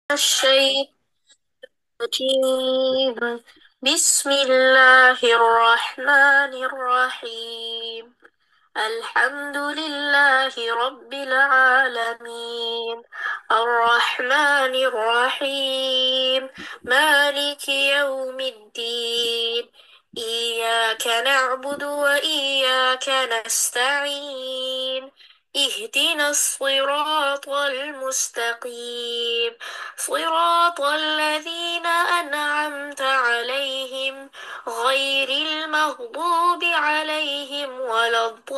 الشيطان الرجيم. بسم الله الرحمن الرحيم. الحمد لله رب العالمين، الرحمن الرحيم، مالك يوم الدين. إياك نعبد وإياك نستعين. اهدنا الصراط المستقيم، صراط الذين أنعمت عليهم غير المغضوب عليهم ولا الضالين.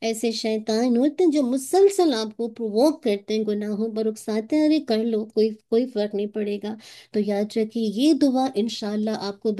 ایسے شیطان ہوتے ہیں جو مسلسل آپ کو پرووک کرتے ہیں، گناہوں پر اکساتے ہیں، ارے کر لو، کوئی کوئی فرق نہیں پڑے گا۔ تو یاد رکھیے یہ دعا انشاءاللہ آپ کو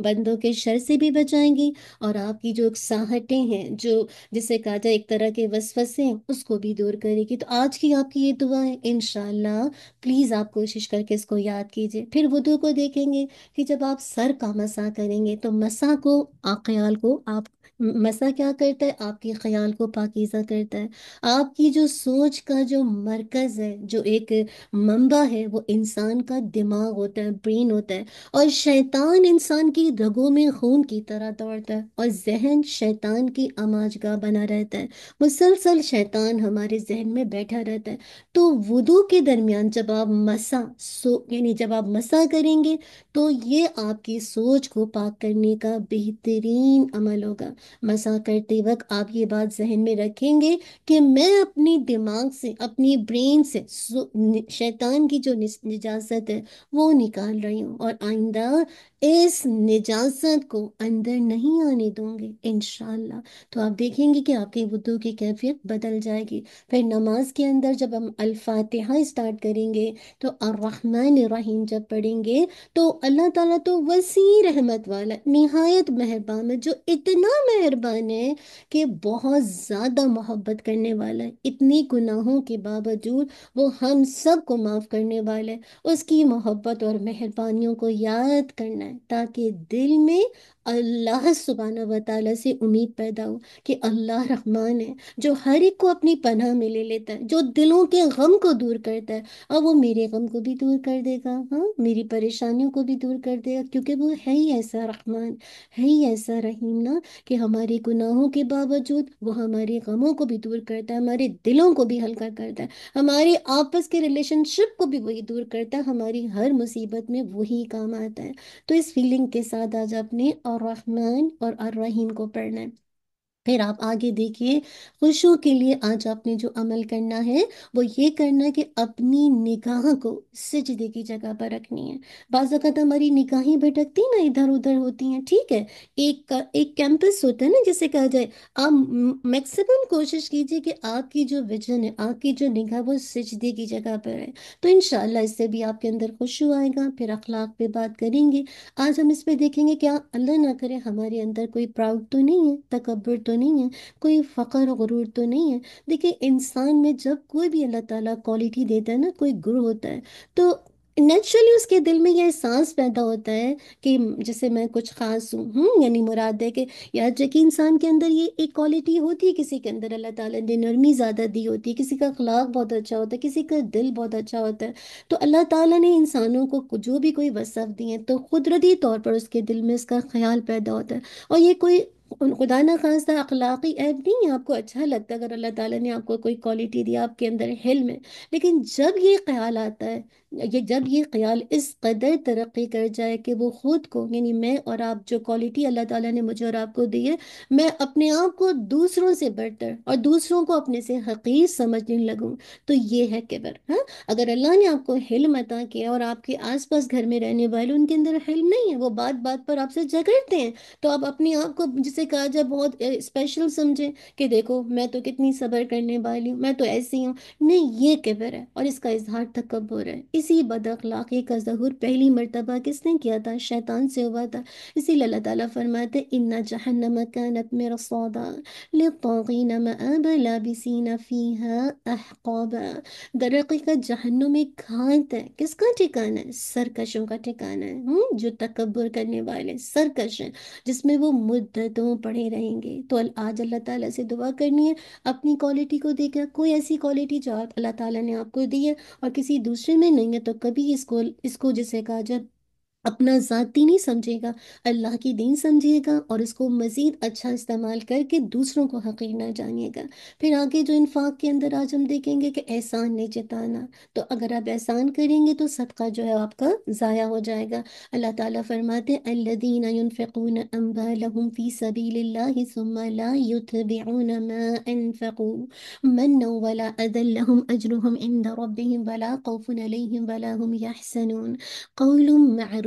بندوں کے شر سے بھی بچائیں گی، اور آپ کی جو اکساہٹیں ہیں، جو جسے کہا جائے ایک طرح کے وسوسے ہیں، اس کو بھی دور کرے گی۔ تو آج کی آپ کی یہ دعا ہے انشاءاللہ، پلیز آپ کوشش کر کے اس کو یاد کیجئے۔ پھر وضو کو دیکھیں گے کہ جب آپ سر کا مسح کریں گے تو مسح کو خیال کو آپ مسح کیا کرتا ہے؟ آپ کے خیال کو پاکیزہ کرتا ہے۔ آپ کی جو سوچ کا جو مرکز ہے، جو ایک منبع ہے، وہ انسان کا دماغ ہوتا ہے، برین ہوتا ہے، اور شیطان انسان کی رگوں میں خون کی طرح دوڑتا ہے، اور ذہن شیطان کی آماجگاہ بنا رہتا ہے، مسلسل شیطان ہمارے ذہن میں بیٹھا رہتا ہے۔ تو وضو کے درمیان جب آپ یعنی جب آپ مسح کریں گے تو یہ آپ کی سوچ کو پاک کرنے کا بہترین عمل ہوگا۔ مسح کرتے وقت آپ یہ بات ذہن میں رکھیں گے کہ میں اپنی دماغ سے، اپنی برین سے شیطان کی جو نجاست ہے وہ نکال رہی ہوں، اور آئندہ اس نجاست کو اندر نہیں آنے دوں گی انشاءاللہ۔ تو آپ دیکھیں گے کہ آپ کی وضو کی کیفیت بدل جائے گی۔ پھر نماز کے اندر جب ہم الفاتحہ اسٹارٹ کریں گے تو الرحمن الرحیم جب پڑھیں گے تو اللہ تعالیٰ تو وسیع رحمت والا، نہایت مہربان ہے، جو اتنا مہربان ہے کہ بہت زیادہ محبت کرنے والا ہے۔ اتنی گناہوں کے باوجود وہ ہم سب کو معاف کرنے والا ہے۔ اس کی محبت اور مہربانیوں کو یاد کرنا ہے تاکہ دل میں اللہ سبحانہ و تعالیٰ سے امید پیدا ہو کہ اللہ رحمان ہے، جو ہر ایک کو اپنی پناہ میں لے لیتا ہے، جو دلوں کے غم کو دور کرتا ہے، اور وہ میرے غم کو بھی دور کر دے گا، ہاں میری پریشانیوں کو بھی دور کر دے گا، کیونکہ وہ ہے ہی ایسا رحمان، ہے ہی ایسا رحیم نا، کہ ہمارے گناہوں کے باوجود وہ ہمارے غموں کو بھی دور کرتا ہے، ہمارے دلوں کو بھی ہلکا کرتا ہے، ہمارے آپس کے ریلیشن شپ کو بھی وہی دور کرتا ہے، ہماری ہر مصیبت میں وہی کام آتا ہے۔ تو اس فیلنگ کے ساتھ آج آپ نے الرحمن اور الرحیم کو پڑھنا ہے۔ پھر آپ آگے دیکھیے، خوشوں کے لیے آج آپ نے جو عمل کرنا ہے وہ یہ کرنا ہے کہ اپنی نگاہ کو سجدے کی جگہ پر رکھنی ہے۔ بعض اوقات ہماری نگاہیں بھٹکتی نا، ادھر ادھر ہوتی ہیں، ٹھیک ہے، ایک کیمپس ہوتا ہے نا جسے کہا جائے، آپ میکسیمم کوشش کیجئے کہ آپ کی جو ویژن ہے، آپ کی جو نگاہ وہ سجدے کی جگہ پر ہے، تو انشاءاللہ اس سے بھی آپ کے اندر خشوع آئے گا۔ پھر اخلاق پہ بات کریں گے، آج ہم اس پہ دیکھیں گے کیا اللہ نہ کرے ہمارے اندر کوئی پراؤڈ تو نہیں ہے، تکبر تو نہیں ہے، کوئی فخر غرور تو نہیں ہے۔ دیکھیں انسان میں جب کوئی بھی اللہ تعالیٰ کوالٹی دیتا ہے نا، کوئی گر ہوتا ہے، تو نیچرلی اس کے دل میں یہ احساس پیدا ہوتا ہے کہ جیسے میں کچھ خاص ہوں، یعنی مراد ہے کہ یا کہ انسان کے اندر یہ ایک کوالٹی ہوتی ہے، کسی کے اندر اللہ تعالیٰ نے نرمی زیادہ دی ہوتی ہے، کسی کا اخلاق بہت اچھا ہوتا ہے، کسی کا دل بہت اچھا ہوتا ہے۔ تو اللہ تعالیٰ نے انسانوں کو جو بھی کوئی وصف دی ہیں تو قدرتی طور پر اس کے دل میں اس کا خیال پیدا ہوتا ہے، اور یہ کوئی خدا نہ خواستہ اخلاقی عیب نہیں ہے، آپ کو اچھا لگتا ہے اگر اللہ تعالیٰ نے آپ کو کوئی کوالٹی دی آپ کے اندر حلم ہے، لیکن جب یہ خیال آتا ہے، جب یہ خیال اس قدر ترقی کر جائے کہ وہ خود کو، یعنی میں اور آپ جو کوالٹی اللہ تعالیٰ نے مجھے اور آپ کو دی ہے، میں اپنے آپ کو دوسروں سے برتر اور دوسروں کو اپنے سے حقیر سمجھنے لگوں، تو یہ ہے کبر، ہاں۔ اگر اللہ نے آپ کو حلم عطا کیا اور آپ کے آس پاس گھر میں رہنے والے ان کے اندر حلم نہیں ہے، وہ بات بات پر آپ سے جھگڑتے ہیں، تو آپ اپنے آپ کو جسے کہا جائے بہت اسپیشل سمجھیں کہ دیکھو میں تو کتنی صبر کرنے والی ہوں، میں تو ایسی ہوں، نہیں، یہ کبر ہے اور اس کا اظہار تکبر ہے۔ اسی بد اخلاقی کا ظہور پہلی مرتبہ کس نے کیا تھا؟ شیطان سے ہوا تھا۔ اسی لیے اللہ تعالیٰ فرماتے ان جہنم کانت مرصادا للطاغین مآب لابسین فیہا احقابا۔ در حقیقت جہنم ایک گھاٹ ہے، کس کا ٹھکانہ ہے؟ سرکشوں کا ٹھکانہ ہے، جو تکبر کرنے والے سرکش ہیں، جس میں وہ مدتوں پڑے رہیں گے۔ تو آج اللہ تعالیٰ سے دعا کرنی ہے اپنی کوالٹی کو دیکھا، کوئی ایسی کوالٹی جو اللہ تعالیٰ نے آپ کو دی ہے اور کسی دوسرے میں نہیں ہے، تو کبھی اس کو جسے کہا جائے اپنا ذاتی نہیں سمجھے گا، اللہ کی دین سمجھے گا، اور اس کو مزید اچھا استعمال کر کے دوسروں کو حقیر نہ جانیے گا۔ پھر آگے جو انفاق کے اندر آج ہم دیکھیں گے کہ احسان نہیں جتانا، تو اگر آپ احسان کریں گے تو صدقہ جو ہے آپ کا ضائع ہو جائے گا۔ اللہ تعالیٰ فرماتے ہیں الذین ينفقون اموالهم فی سبیل اللہ ثم لا يتبعون ما انفقوا منا ولا اذى لهم اجرهم عند ربهم ولا خوف علیہم ولا هم يحزنون قول معروف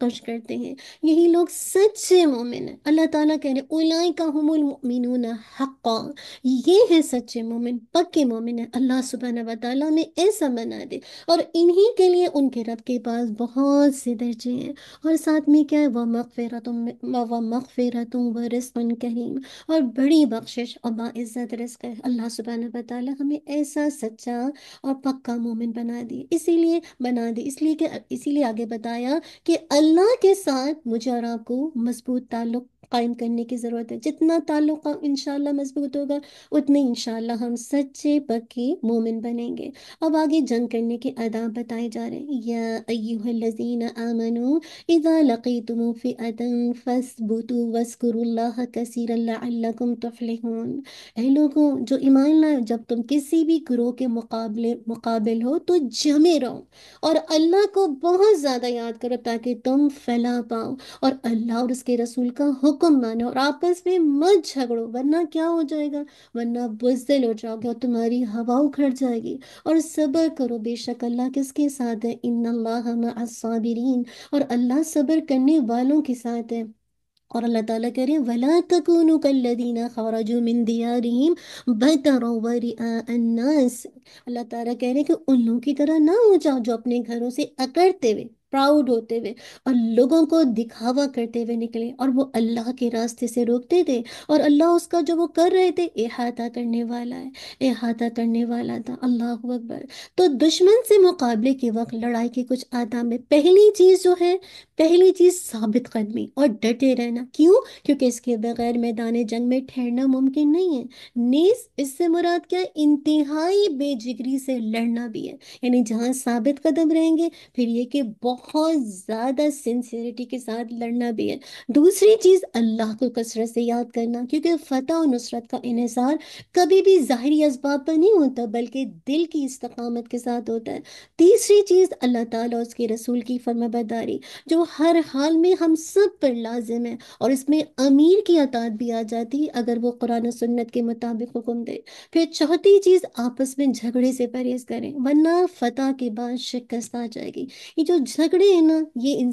خرچ کرتے ہیں، یہی لوگ سچے مومن ہیں۔ اللہ تعالیٰ کہہ رہے اولئک هم المؤمنون حقا، یہ ہے سچے مومن، پکے مومن ہیں۔ اللہ سبحانہ و تعالیٰ نے ایسا بنا دے، اور انہی کے لیے ان کے رب کے پاس بہت سے درجے ہیں، اور ساتھ میں کیا ہے، وَمَغْفِرَةٌ وَرِزْقٌ کریم، اور بڑی بخشش اور باعزت رزق ہے۔ اللہ سبحانہ و تعالیٰ ہمیں ایسا سچا اور پکا مومن بنا دی، اسی لیے آگے بتایا کہ اللہ کے ساتھ مجھے اور آپ کو مضبوط تعلق قائم کرنے کی ضرورت ہے۔ جتنا تعلق انشاءاللہ مضبوط ہوگا، اتنے انشاءاللہ ہم سچے پکے مومن بنیں گے۔ اب آگے جنگ کرنے کے آداب بتائے جا رہے ہیں۔ یا ایھا الذین آمنوا اذا لقیتم فئۃ فاثبتوا واذکروا اللہ کثیرا لعلکم تفلحون۔ اے لوگوں جو ایمان لائے، جب تم کسی بھی گروہ کے مقابل ہو تو جمے رہو، اور اللہ کو بہت زیادہ یاد کرو تاکہ تم فلاح پاؤ، اور اللہ اور اس کے رسول کا حکم مانو، اور آپس میں مت جھگڑو، ورنہ کیا ہو جائے گا، ورنہ بزدل ہو جاؤ گے اور تمہاری ہوا اکھڑ جائے گی، اور صبر کرو، بے شک اللہ کس کے ساتھ ہے، ان اللہ مع الصابرین، اور اللہ صبر کرنے والوں کے ساتھ ہے۔ اور اللہ تعالیٰ کہہ رہے ہیں وَلَا تَكُونُوا كَالَّذِينَ خَرَجُوا مِن دِيَارِهِمْ بَطَرًا وَرِئَاءَ النَّاسِ۔ اللہ تعالیٰ کہہ رہے ہیں کہ ان لوگوں کی طرح نہ ہو جاؤ جو اپنے گھروں سے اکڑتے ہوئے، پراؤڈ ہوتے ہوئے اور لوگوں کو دکھاوا کرتے ہوئے نکلے، اور وہ اللہ کے راستے سے روکتے تھے، اور اللہ اس کا جو وہ کر رہے تھے احاطہ کرنے والا ہے، احاطہ کرنے والا تھا۔ اللہ اکبر۔ تو دشمن سے مقابلے کے وقت لڑائی کے کچھ آداب میں پہلی چیز جو ہے، پہلی چیز ثابت قدمی اور ڈٹے رہنا۔ کیوں؟ کیونکہ اس کے بغیر میدان جنگ میں ٹھہرنا ممکن نہیں ہے۔ نیز اس سے مراد کیا ہے، انتہائی بے جگری سے لڑنا بھی ہے، یعنی جہاں ثابت قدم رہیں گے، پھر یہ کہ بہت زیادہ سنسیئرٹی کے ساتھ لڑنا بھی ہے۔ دوسری چیز اللہ کو کثرت سے یاد کرنا، کیونکہ فتح و نصرت کا انحصار کبھی بھی ظاہری اسباب پر نہیں ہوتا بلکہ دل کی استقامت کے ساتھ ہوتا ہے۔ تیسری چیز اللہ تعالیٰ اور اس کے رسول کی فرمانبرداری، جو ہر حال میں ہم سب پر لازم ہے، اور اس میں امیر کی اطاعت بھی آ جاتی ہے اگر وہ قرآن و سنت کے مطابق حکم دے۔ پھر چوتھی چیز، آپس میں جھگڑے سے پرہیز کریں، ورنہ فتح کے بعد شکست آ جائے گی۔ یہ جو جھگڑے ہیں نا،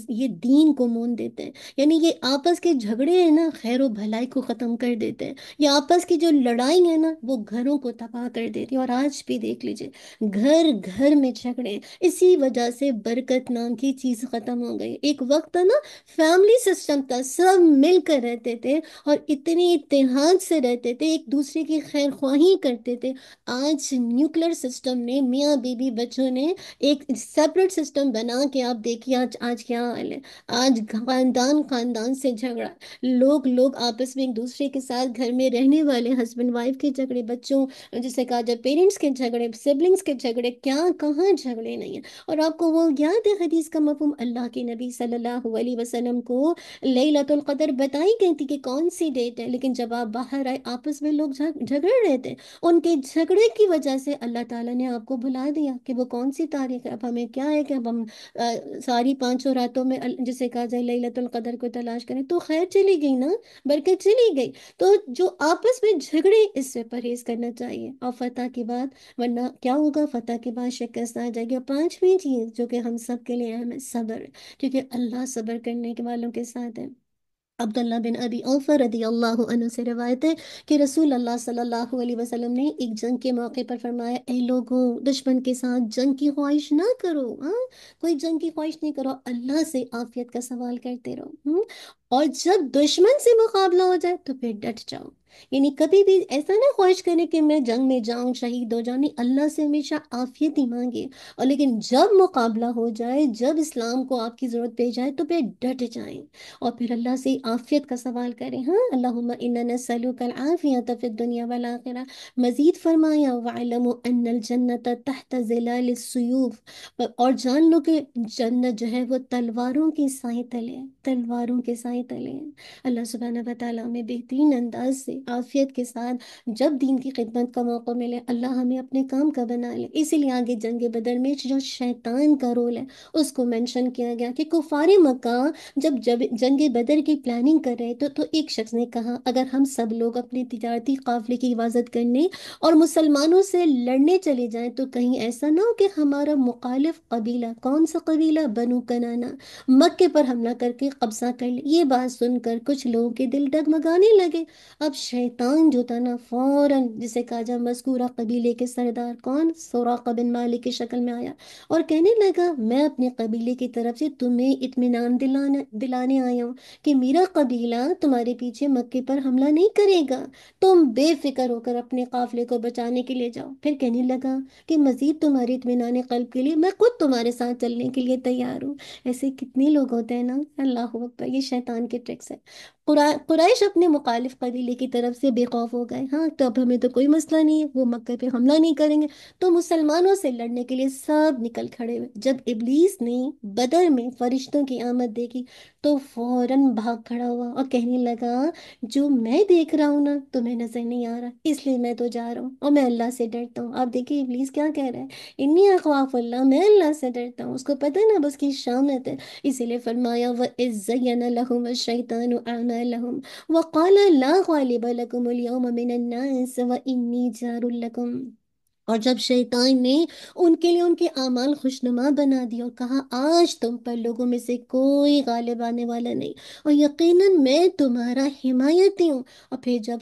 یہ دین کو مون دیتے ہیں، یعنی یہ آپس کے جھگڑے ہیں نا، خیر و بھلائی کو ختم کر دیتے ہیں۔ یہ آپس کی جو لڑائی ہے نا، وہ گھروں کو تباہ کر دیتی ہے، اور آج بھی دیکھ لیجئے گھر گھر میں جھگڑے، اسی وجہ سے برکت نام کی چیز ختم ہو گئی۔ ایک وقت تھا نا، فیملی سسٹم تھا، سب مل کر رہتے تھے اور اتنے اتحاد سے رہتے تھے، ایک دوسرے کی خیر خواہی کرتے تھے۔ آج نیوکلر سسٹم نے، میاں بیوی بچوں نے ایک سیپریٹ سسٹم بنا کے، آپ دیکھیے آج کیا حال ہے۔ آج خاندان خاندان سے جھگڑا، لوگ آپس میں ایک دوسرے کے ساتھ گھر میں رہنے والے ہسبینڈ وائف کے جھگڑے، بچوں جسے کہا جائے پیرنٹس کے جھگڑے، سبلنگس کے جھگڑے، کیا کہاں جھگڑے نہیں ہیں۔ اور آپ کو وہ یاد ہے حدیث کا مفہوم، اللہ کے نبی صلی اللہ علیہ وسلم کو لیلۃ القدر بتائی گئی تھی کہ کون سی ڈیٹ ہے، لیکن جب آپ باہر آئے آپس میں لوگ جھگڑ رہے تھے، ان کے جھگڑے کی وجہ سے اللہ تعالیٰ نے آپ کو بلا دیا کہ وہ کون سی تاریخ ہے۔ اب ہمیں کیا ہے کہ اب ہم ساری پانچوں راتوں میں جسے کہا جائے لیلۃ القدر کو تلاش کریں، تو خیر چلی گئی نا، برکت چلی گئی۔ تو جو آپس میں جھگڑے، اس سے پرہیز کرنا چاہیے، اور فتح کے بعد، ورنہ کیا ہوگا، فتح کے بعد شکست آ جائے گی۔ اور پانچویں چیز جو کہ ہم سب کے لیے اہم ہے، صبر، کیونکہ اللہ صبر کرنے کے والوں کے ساتھ ہے۔ عبداللہ بن ابی اوفا رضی اللہ عنہ سے روایت ہے کہ رسول اللہ صلی اللہ علیہ وسلم نے ایک جنگ کے موقع پر فرمایا، اے لوگوں، دشمن کے ساتھ جنگ کی خواہش نہ کرو، ہاں، کوئی جنگ کی خواہش نہیں کرو، اللہ سے عافیت کا سوال کرتے رہو، اور جب دشمن سے مقابلہ ہو جائے تو پھر ڈٹ جاؤ، یعنی کبھی بھی ایسا نہ خواہش کرے کہ میں جنگ میں جاؤں، شہید ہو جاؤں، نہیں، اللہ سے ہمیشہ عافیت ہی مانگے، اور لیکن جب مقابلہ ہو جائے، جب اسلام کو آپ کی ضرورت پہ جائے تو پھر ڈٹ جائیں، اور پھر اللہ سے عافیت کا سوال کریں۔ ہاں، اللہم انا نسألک العافیۃ فی الدنیا والآخرہ۔ مزید فرمایا وَاعْلَمُوا أَنَّ الْجَنَّةَ تَحْتَ ظِلَالِ السُّيُوفِ، اور جان لو کہ جنت جو ہے وہ تلواروں کے سائے تلے ہے، تلواروں کے سائے تلے ہیں۔ اللہ سبحانہ و تعالیٰ میں بہترین انداز سے عافیت کے ساتھ جب دین کی خدمت کا موقع ملے اللہ ہمیں اپنے کام کا بنا لے۔ اسی لیے آگے جنگ بدر میں جو شیطان کا رول ہے اس کو مینشن کیا گیا کہ کفار مکہ جب جنگ بدر کی پلاننگ کر رہے تو ایک شخص نے کہا اگر ہم سب لوگ اپنے تجارتی قافلے کی حفاظت کرنے اور مسلمانوں سے لڑنے چلے جائیں تو کہیں ایسا نہ ہو کہ ہمارا مخالف قبیلہ، کون سا قبیلہ، بنو کنانا، مکے پر حملہ کر کے قبضہ کر لے۔ یہ بات سن کر کچھ لوگوں کے دل ڈگمگانے لگے۔ اب شیطان جو تھا نا فوراً جسے کہا جا مذکورہ قبیلے کے سردار کون سراقہ بن مالک کی شکل میں آیا اور کہنے لگا میں اپنے قبیلے کی طرف سے تمہیں اطمینان دلانے آیا ہوں کہ میرا قبیلہ تمہارے پیچھے مکے پر حملہ نہیں کرے گا، تم بے فکر ہو کر اپنے قافلے کو بچانے کے لیے جاؤ۔ پھر کہنے لگا کہ مزید تمہاری اطمینان قلب کے لیے میں خود تمہارے ساتھ چلنے کے لیے تیار ہوں۔ ایسے کتنے لوگ ہوتے ہیں نا، اللہ اکبر، یہ شیطان کے ٹرکس ہے۔ قریش اپنے مخالف قبیلے کی طرف سے بے خوف ہو گئے، ہاں تو اب ہمیں تو کوئی مسئلہ نہیں ہے، وہ مکہ پہ حملہ نہیں کریں گے، تو مسلمانوں سے لڑنے کے لیے سب نکل کھڑے ہوئے۔ جب ابلیس نے بدر میں فرشتوں کی آمد دیکھی تو فوراً بھاگ کھڑا ہوا اور کہنے لگا جو میں دیکھ رہا ہوں نا تمہیں نظر نہیں آ رہا، اس لیے میں تو جا رہا ہوں اور میں اللہ سے ڈرتا ہوں۔ آپ دیکھیے ابلیس کیا کہہ رہا ہے، انی اخواف اللہ، میں اللہ سے ڈرتا ہوں، اس کو پتہ ہے نا بس کی شامت ہے، اسی لیے فرمایا وَإِذْ زَيَّنَ لَهُمُ الشَّيْطَانُ أَعْمَالَهُمْ وَقَالَ لَا غَالِبَ لَكُمُ الْيَوْمَ مِنَ النَّاسِ وَإِنِّي جَارٌ لَكُمْ۔ اور جب شیطان نے ان کے لیے ان کے اعمال خوشنما بنا دی اور کہا آج تم پر لوگوں میں سے کوئی غالب آنے والا نہیں اور یقیناً میں تمہارا حمایتی ہوں، اور پھر جب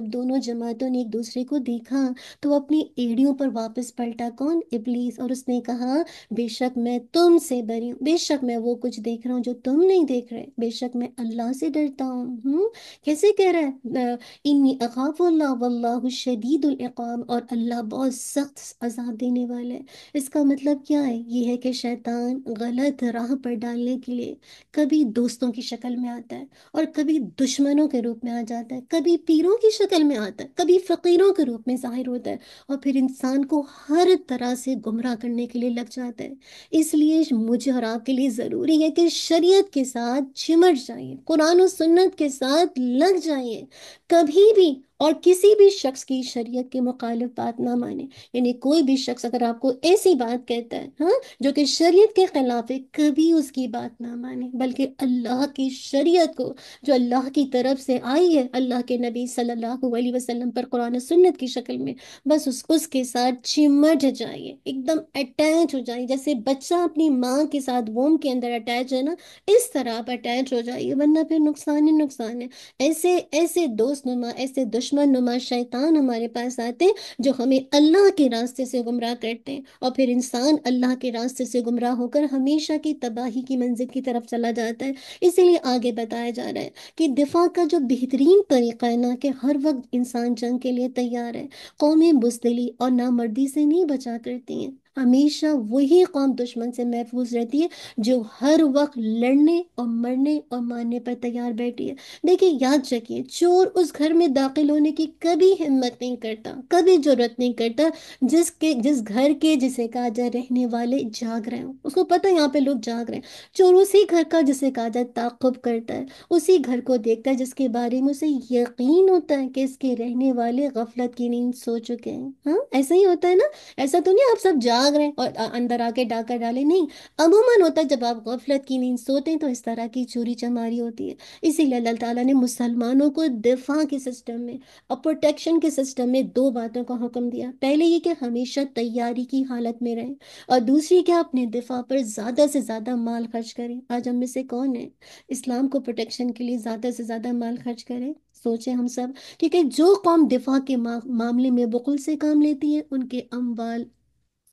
دونوں جماعتوں نے ایک دوسرے کو دیکھا تو وہ اپنی ایڑیوں پر واپس پلٹا کون، ابلیس، اور اس نے کہا بے شک میں تم سے بری ہوں، بے شک میں وہ کچھ دیکھ رہا ہوں جو تم نہیں دیکھ رہے، بے شک میں اللہ سے ڈرتا ہوں۔ کیسے کہہ رہا ہے انی اخاف اللہ واللہ شدید العقاب، اور اللہ بہت سخت عذاب دینے والا ہے۔ اس کا مطلب کیا ہے، یہ ہے کہ شیطان غلط راہ پر ڈالنے کے لیے کبھی دوستوں کی شکل میں آتا ہے اور کبھی دشمنوں کے روپ میں آ جاتا ہے، کبھی پیروں کی شکل میں آتا ہے، کبھی فقیروں کے روپ میں ظاہر ہوتا ہے اور پھر انسان کو ہر طرح سے گمراہ کرنے کے لیے لگ جاتا ہے۔ اس لیے مجھے اور آپ کے لیے ضروری ہے کہ شریعت کے ساتھ چمٹ جائیں، قرآن و سنت کے ساتھ لگ جائیں، کبھی بھی اور کسی بھی شخص کی شریعت کے مخالف بات نہ مانے۔ یعنی کوئی بھی شخص اگر آپ کو ایسی بات کہتا ہے ہاں جو کہ شریعت کے خلاف ہے، کبھی اس کی بات نہ مانے، بلکہ اللہ کی شریعت کو جو اللہ کی طرف سے آئی ہے اللہ کے نبی صلی اللہ علیہ وسلم پر قرآن و سنت کی شکل میں، بس اس کے ساتھ چمٹ جائیے، ایک دم اٹیچ ہو جائیے، جیسے بچہ اپنی ماں کے ساتھ ووم کے اندر اٹیچ ہے نا، اس طرح آپ اٹیچ ہو جائیے، ورنہ پھر نقصان ہی نقصان ہے۔ ایسے ایسے دوست نما، ایسے دشمن نما شیطان ہمارے پاس آتے ہیں جو ہمیں اللہ کے راستے سے گمراہ کرتے ہیں، اور پھر انسان اللہ کے راستے سے گمراہ ہو کر ہمیشہ کی تباہی کی منزل کی طرف چلا جاتا ہے۔ اسی لیے آگے بتایا جا رہا ہے کہ دفاع کا جو بہترین طریقہ ہے نا کہ ہر وقت انسان جنگ کے لیے تیار ہے۔ قومیں بزدلی اور نامردی سے نہیں بچا کرتی ہیں، ہمیشہ وہی قوم دشمن سے محفوظ رہتی ہے جو ہر وقت لڑنے اور مرنے اور مارنے پر تیار بیٹھی ہے۔ دیکھیے یاد رکھیے چور اس گھر میں داخل ہونے کی کبھی ہمت نہیں کرتا، کبھی جرأت نہیں کرتا جس گھر کے جسے کہا جائے رہنے والے جاگ رہے ہوں، اس کو پتہ ہے یہاں پہ لوگ جاگ رہے ہیں۔ چور اسی گھر کا جسے کہا جائے تعاقب کرتا ہے، اسی گھر کو دیکھتا ہے جس کے بارے میں اسے یقین ہوتا ہے کہ اس کے رہنے والے غفلت کی نیند سو چکے ہیں۔ ہاں ایسا ہی ہوتا ہے نا، ایسا تو نہیں آپ سب جاگ رہے ہیں اور اندر آ کے ڈاکہ ڈالے، نہیں، عموماً ہوتا ہے جب آپ غفلت کی نیند سوتے ہیں تو اس طرح کی چوری چماری ہوتی ہے۔ اسی لیے اللہ تعالیٰ نے مسلمانوں کو دفاع کے سسٹم میں اور پروٹیکشن کے سسٹم میں دو باتوں کا حکم دیا۔ پہلے یہ کہ ہمیشہ تیاری کی حالت میں رہیں، اور دوسری کہ اپنے دفاع پر زیادہ سے زیادہ مال خرچ کریں۔ آج ہم میں سے کون ہے اسلام کو پروٹیکشن کے لیے زیادہ سے زیادہ مال خرچ کریں؟ سوچیں ہم سب، کیونکہ جو قوم دفاع کے معاملے میں بخل سے کام لیتی ہے ان کے اموال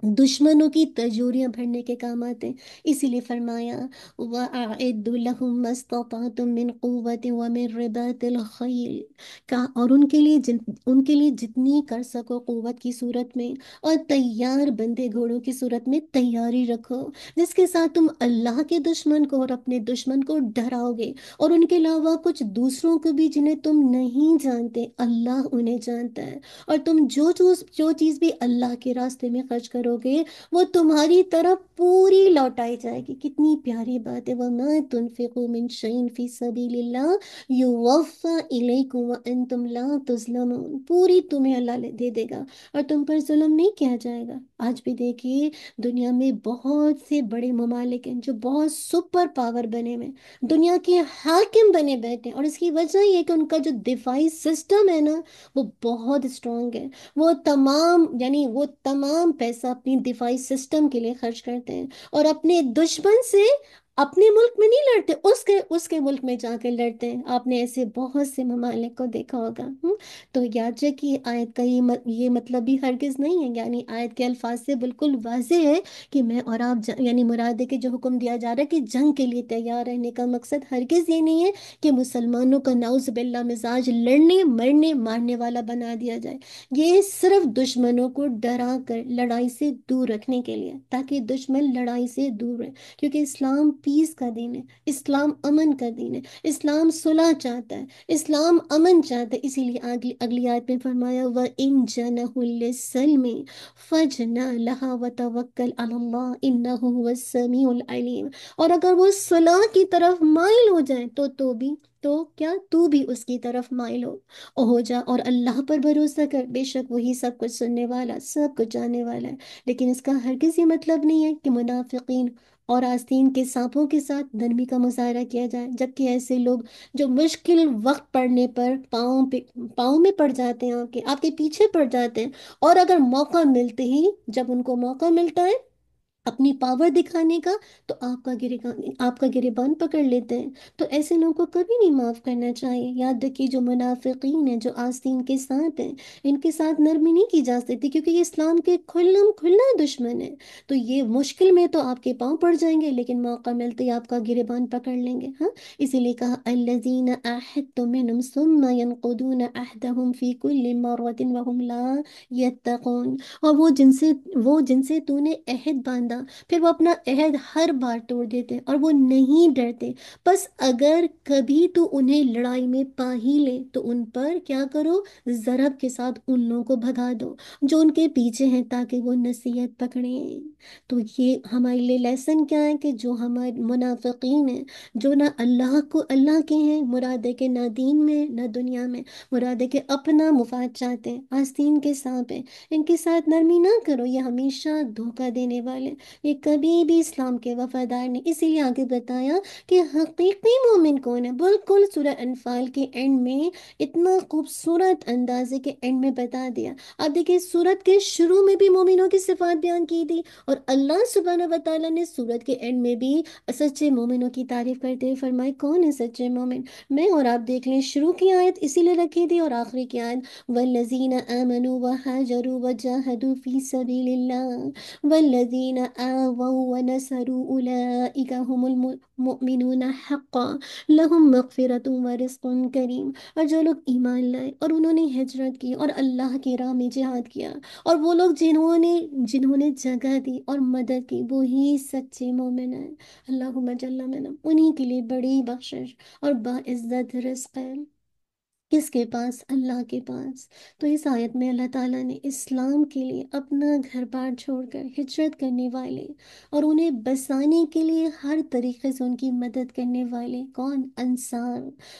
دشمنوں کی تجوریاں بھرنے کے کام آتے ہیں۔ اسی لیے فرمایا وَأَعِدُّوا لَهُم مَّا اسْتَطَعْتُم مِّن قُوَّةٍ وَمِن رِّبَاطِ الْخَيْلِ، کا اور ان کے لیے جتنی کر سکو قوت کی صورت میں اور تیار بندے گھوڑوں کی صورت میں تیاری رکھو، جس کے ساتھ تم اللہ کے دشمن کو اور اپنے دشمن کو ڈراؤ گے، اور ان کے علاوہ کچھ دوسروں کو بھی جنہیں تم نہیں جانتے اللہ انہیں جانتا ہے، اور تم جو چیز بھی اللہ کے راستے میں خرچ کرو کرو گے وہ تمہاری طرف پوری لوٹائی جائے گی۔ کتنی پیاری بات ہے، وَمَا تُنْفِقُوا مِنْ شَيْءٍ فِي سَبِيلِ اللَّهِ يُوَفَّى إِلَيْكُمْ وَأَنْتُمْ لَا تُظْلَمُونَ، پوری تمہیں اللہ دے دے گا اور تم پر ظلم نہیں کیا جائے گا۔ آج بھی دیکھیے دنیا میں بہت سے بڑے ممالک ہیں جو بہت سپر پاور بنے ہوئے ہیں، دنیا کے حاکم بنے بیٹھے ہیں، اور اس کی وجہ یہ کہ ان کا جو دفاعی سسٹم ہے نا وہ بہت اسٹرانگ ہے۔ وہ تمام پیسہ اپنی دفاعی سسٹم کے لیے خرچ کرتے ہیں، اور اپنے دشمن سے اپنے ملک میں نہیں لڑتے، اس کے ملک میں جا کے لڑتے ہیں۔ آپ نے ایسے بہت سے ممالک کو دیکھا ہوگا۔ تو یاد رکھیے آیت کا یہ مطلب بھی ہرگز نہیں ہے، یعنی آیت کے الفاظ سے بالکل واضح ہے کہ میں اور آپ یعنی مراد ہے کہ جو حکم دیا جا رہا ہے کہ جنگ کے لیے تیار رہنے کا مقصد ہرگز یہ نہیں ہے کہ مسلمانوں کا نعوذ باللہ مزاج لڑنے مرنے مارنے والا بنا دیا جائے۔ یہ صرف دشمنوں کو ڈرا کر لڑائی سے دور رکھنے کے لیے، تاکہ دشمن لڑائی سے دور رہے، کیونکہ اسلام پیس کا دین ہے، اسلام امن کا دین ہے، اسلام صلح چاہتا ہے، اسلام امن چاہتا ہے۔ اسی لیے اگلی آیت میں فرمایا وَإِن جَنَحُوا لِلسَّلْمِ فَاجْنَحْ لَهَا وَتَوَكَّلْ عَلَى اللَّهِ إِنَّهُ هُوَ السَّمِيعُ الْعَلِيمُ، اور اگر وہ صلح کی طرف مائل ہو جائیں تو کیا تو بھی اس کی طرف مائل ہو جا اور اللہ پر بھروسہ کر، بے شک وہی سب کچھ سننے والا سب کچھ جاننے والا ہے۔ لیکن اس کا ہرگز یہ مطلب نہیں ہے کہ منافقین اور آستین کے سانپوں کے ساتھ نرمی کا مظاہرہ کیا جائے، جبکہ ایسے لوگ جو مشکل وقت پڑنے پر پاؤں میں پڑ جاتے ہیں، آپ کے پیچھے پڑ جاتے ہیں، اور اگر موقع ملتے ہی جب ان کو موقع ملتا ہے اپنی پاور دکھانے کا تو آپ کا گریبان پکڑ لیتے ہیں۔ تو ایسے لوگوں کو کبھی نہیں معاف کرنا چاہیے۔ یاد رکھیے جو منافقین ہیں، جو آستین کے ساتھ ہیں، ان کے ساتھ نرمی نہیں کی جا سکتی، کیونکہ یہ اسلام کے کھلا دشمن ہے۔ تو یہ مشکل میں تو آپ کے پاؤں پڑ جائیں گے، لیکن موقع ملتے ہی آپ کا گریبان پکڑ لیں گے۔ ہاں، اسی لیے کہا الذین عاہدتم منہم ثم ينقضون عہدہم فی کل مرۃ وہم لا یتقون، اور وہ جن سے تو نے عہد باندھا پھر وہ اپنا عہد ہر بار توڑ دیتے اور وہ نہیں ڈرتے۔ بس اگر کبھی تو انہیں لڑائی میں پا ہی لے تو ان پر کیا کرو، ضرب کے ساتھ ان لوگوں کو بھگا دو جو ان کے پیچھے ہیں، تاکہ وہ نصیحت پکڑیں۔ تو یہ ہمارے لیے لیسن کیا ہے کہ جو ہمارے منافقین ہیں، جو نہ اللہ کو اللہ کے ہیں، مراد ہے کہ نہ دین میں نہ دنیا میں، مراد ہے کہ اپنا مفاد چاہتے ہیں، آستین کے سانپ ہیں، ان کے ساتھ نرمی نہ کرو، یہ ہمیشہ دھوکہ دینے والے، یہ کبھی بھی اسلام کے وفادار نہیں۔ اسی لیے آگے بتایا کہ حقیقی مومن کون ہے، بالکل سورہ انفال کے اینڈ میں اتنا خوبصورت اندازے کے اینڈ میں بتا دیا۔ اب دیکھیں سورت کے شروع میں بھی مومنوں کی صفات بیان کی تھی، اور اللہ سبحانہ و تعالیٰ نے سورت کے اینڈ میں بھی سچے مومنوں کی تعریف کرتے ہوئے فرمائے کون ہے سچے مومن۔ میں اور آپ دیکھ لیں شروع کی آیت اسی لیے رکھی تھی، اور آخری کی آیت والذین آمنوا وہاجروا وجاہدوا فی سبیل اللہ والذین آووا ونصروا اولئک هم المؤمنون حقا لهم مغفرۃ ورزق کریم، اور جو لوگ ایمان لائے اور انہوں نے ہجرت کی اور اللہ کی راہ میں جہاد کیا، اور وہ لوگ جنہوں نے جگہ دی اور مدد کی، وہی سچے مومن ہیں۔ اللہم جل منہم، انہی کے لیے بڑی بخشش اور باعزت رزق ہے۔ کس کے پاس؟ اللہ کے پاس۔ تو اس آیت میں اللہ تعالیٰ نے اسلام کے لیے اپنا گھر بار چھوڑ کر ہجرت کرنے والے اور انہیں بسانے کے لیے ہر طریقے سے ان کی مدد کرنے والے کون؟ انصار،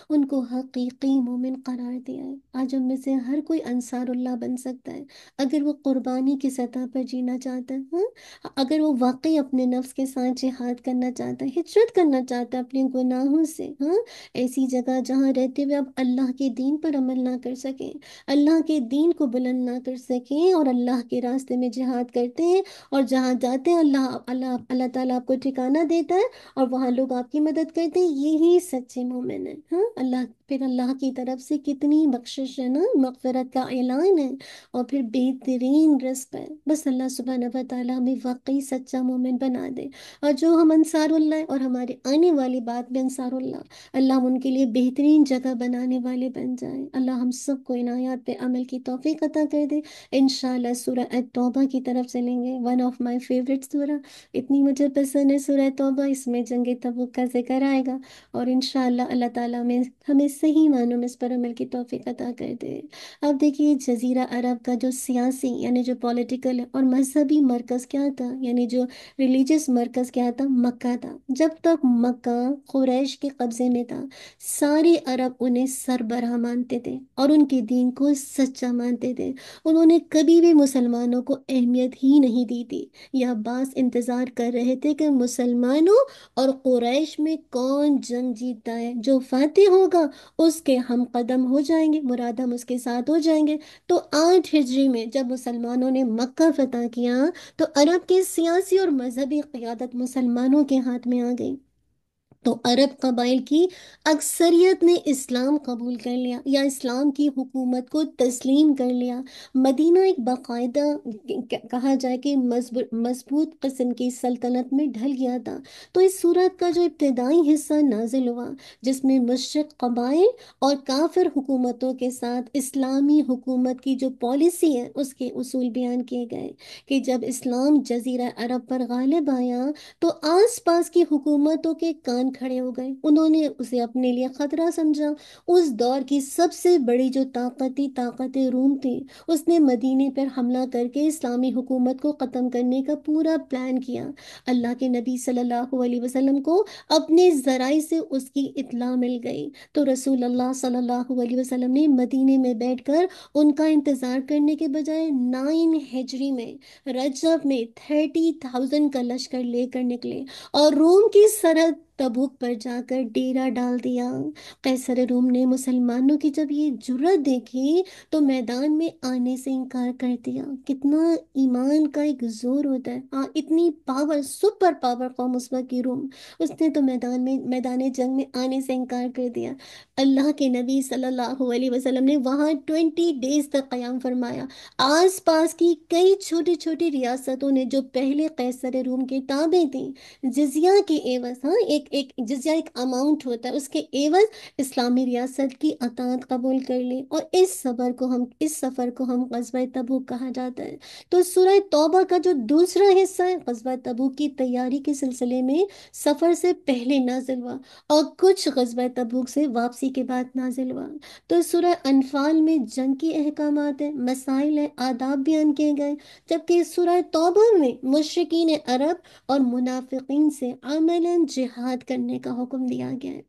ان کو حقیقی مومن قرار دیا ہے۔ آج ہم میں سے ہر کوئی انصار اللہ بن سکتا ہے اگر وہ قربانی کی سطح پر جینا چاہتا ہے، ہاں؟ اگر وہ واقعی اپنے نفس کے ساتھ جہاد کرنا چاہتا ہے، ہجرت کرنا چاہتا ہے اپنے گناہوں سے، ہاں، ایسی جگہ جہاں رہتے ہوئے اب اللہ کے دین پر عمل نہ کر سکیں، اللہ کے دین کو بلند نہ کر سکیں، اور اللہ کے راستے میں جہاد کرتے ہیں، اور جہاں جاتے ہیں اللہ تعالیٰ آپ کو ٹھکانہ دیتا ہے اور وہاں لوگ آپ کی مدد کرتے ہیں، یہی سچے مومن ہیں۔ ہاں، پھر اللہ کی طرف سے کتنی بخشش ہے نا، مغفرت کا اعلان ہے، اور پھر بہترین رزق ہے۔ بس اللہ سبحانہ و تعالیٰ ہمیں واقعی سچا مومن بنا دے، اور جو ہم انصار اللہ ہیں اور ہمارے آنے والی بات بھی انصار اللہ ہم ان کے لیے بہترین جگہ بنانے والے بن جائیں۔ اللہ ہم سب کو ان آیات پہ عمل کی توفیق عطا کر دے۔ انشاءاللہ سورہ التوبہ کی طرف چلیں گے، ون آف مائی فیوریٹ سورہ، اتنی مجھے پسند ہے سورہ توبہ۔ اس میں جنگ تبوک کا ذکر آئے گا، اور انشاءاللہ اللہ تعالیٰ ہمیں صحیح معنوں میں اس پر عمل کی توفیق عطا کر دے۔ اب دیکھیے جزیرہ عرب کا جو سیاسی یعنی جو پولیٹیکل اور مذہبی مرکز کیا تھا، یعنی جو ریلیجس مرکز کیا تھا، مکہ تھا۔ جب تک مکہ قریش کے قبضے میں تھا، سارے عرب انہیں سربراہ مانتے تھے اور ان کے دین کو سچا مانتے تھے۔ انہوں نے کبھی بھی مسلمانوں کو اہمیت ہی نہیں دی تھی، یا بعض انتظار کر رہے تھے کہ مسلمانوں اور قریش میں کون جنگ جیتتا ہے، جو فاتح ہوگا اس کے ہم قدم ہو جائیں گے، مراد ہم اس کے ساتھ ہو جائیں گے۔ تو 8 ہجری میں جب مسلمانوں نے مکہ فتح کیا تو عرب کی سیاسی اور مذہبی قیادت مسلمانوں کے ہاتھ میں آ گئی۔ تو عرب قبائل کی اکثریت نے اسلام قبول کر لیا یا اسلام کی حکومت کو تسلیم کر لیا۔ مدینہ ایک باقاعدہ کہا جائے کہ مضبوط قسم کی سلطنت میں ڈھل گیا تھا۔ تو اس صورت کا جو ابتدائی حصہ نازل ہوا، جس میں مشرق قبائل اور کافر حکومتوں کے ساتھ اسلامی حکومت کی جو پالیسی ہے اس کے اصول بیان کیے گئے، کہ جب اسلام جزیرہ عرب پر غالب آیا تو آس پاس کی حکومتوں کے کان کھڑے ہو گئے، انہوں نے اسے اپنے لیے خطرہ سمجھا۔ اس دور کی سب سے بڑی جو طاقت روم تھی، اس نے مدینے پر حملہ کر کے اسلامی حکومت کو ختم کرنے کا پورا پلان کیا۔ اللہ کے نبی صلی اللہ علیہ وسلم کو اپنے ذرائع سے اس کی اطلاع مل گئی، تو رسول اللہ صلی اللہ علیہ وسلم نے مدینے میں بیٹھ کر ان کا انتظار کرنے کے بجائے 9 ہجری میں رجب میں 30,000 کا لشکر لے کر نکلے اور روم کی سرحد تبوک پر جا کر ڈیرا ڈال دیا۔ قیصر روم نے مسلمانوں کی جب یہ جرت دیکھی تو میدان میں آنے سے انکار کر دیا۔ کتنا ایمان کا ایک زور ہوتا ہے، اتنی پاور، سپر پاور قوم اس وقت کی روم، اس نے تو میدان جنگ میں آنے سے انکار کر دیا۔ اللہ کے نبی صلی اللہ علیہ وسلم نے وہاں 20 ڈیز تک قیام فرمایا۔ آس پاس کی کئی چھوٹی چھوٹی ریاستوں نے جو پہلے قیصر روم کے تابع تھیں، جزیہ کے عوض، ایک جزیہ ایک اماؤنٹ ہوتا ہے، اس کے عوض اسلامی ریاست کی اطاعت قبول کر لی، اور اس سفر کو ہم غزوہ تبوک کہا جاتا ہے۔ تو سورہ توبہ کا جو دوسرا حصہ ہے، غزوہ تبوک کی تیاری کے سلسلے میں سفر سے پہلے نازل ہوا اور کچھ غزوہ تبوک سے واپسی کے بعد نازل ہوا۔ تو سورہ انفال میں جنگ کی احکامات ہیں، مسائل ہیں، آداب بیان کیے گئے، جبکہ سورہ توبہ میں مشرکین عرب اور منافقین سے عملاً جہاد کرنے کا حکم دیا گیا ہے۔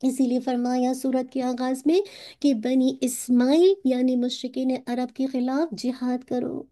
اسی لیے فرمایا سورت کے آغاز میں کہ بنی اسماعیل یعنی مشرکین عرب کے خلاف جہاد کرو۔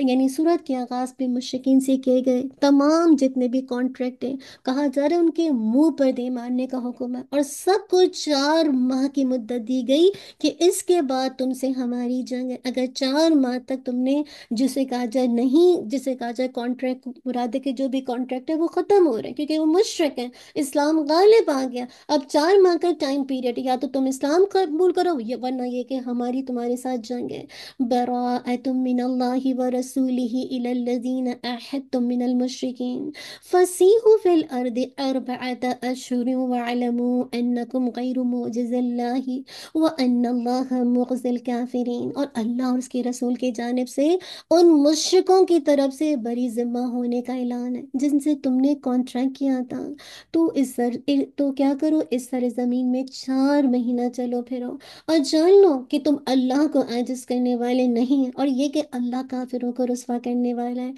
یعنی سورت کے آغاز پہ مشرکین سے کیے گئے تمام جتنے بھی کانٹریکٹ ہیں، کہا جا رہا ہے ان کے منہ پر دے مارنے کا حکم ہے، اور سب کو 4 ماہ کی مدت دی گئی کہ اس کے بعد تم سے ہماری جنگ ہے۔ اگر 4 ماہ تک تم نے جسے کہا جائے کانٹریکٹ، مراد ہے کہ جو بھی کانٹریکٹ ہے وہ ختم ہو رہے ہیں کیونکہ وہ مشرک ہیں، اسلام غالب آ گیا۔ اب 4 ماہ کا ٹائم پیریڈ، یا تو تم اسلام قبول کرو یا ورنہ یہ کہ ہماری تمہارے ساتھ جنگ ہے۔ براءۃ من اللہ ورسولہ الی الذین عاہدتم من المشرکین فسیحوا فی الارض 4 اشہر واعلموا انکم غیر معجز اللہ وان اللہ مخزی الکافرین۔ اور اللہ اور اس کے رسول کی جانب سے ان مشرکوں کی طرف سے بری ذمہ ہونے کا اعلان ہے جن سے تم نے کانٹریکٹ کیا تھا۔ تو کیا کرو، اس سر زمین میں 4 مہینہ چلو پھرو، اور جان لو کہ تم اللہ کو عاجز کرنے والے نہیں ہیں، اور یہ کہ اللہ کافروں کو رسوا کرنے والا ہے۔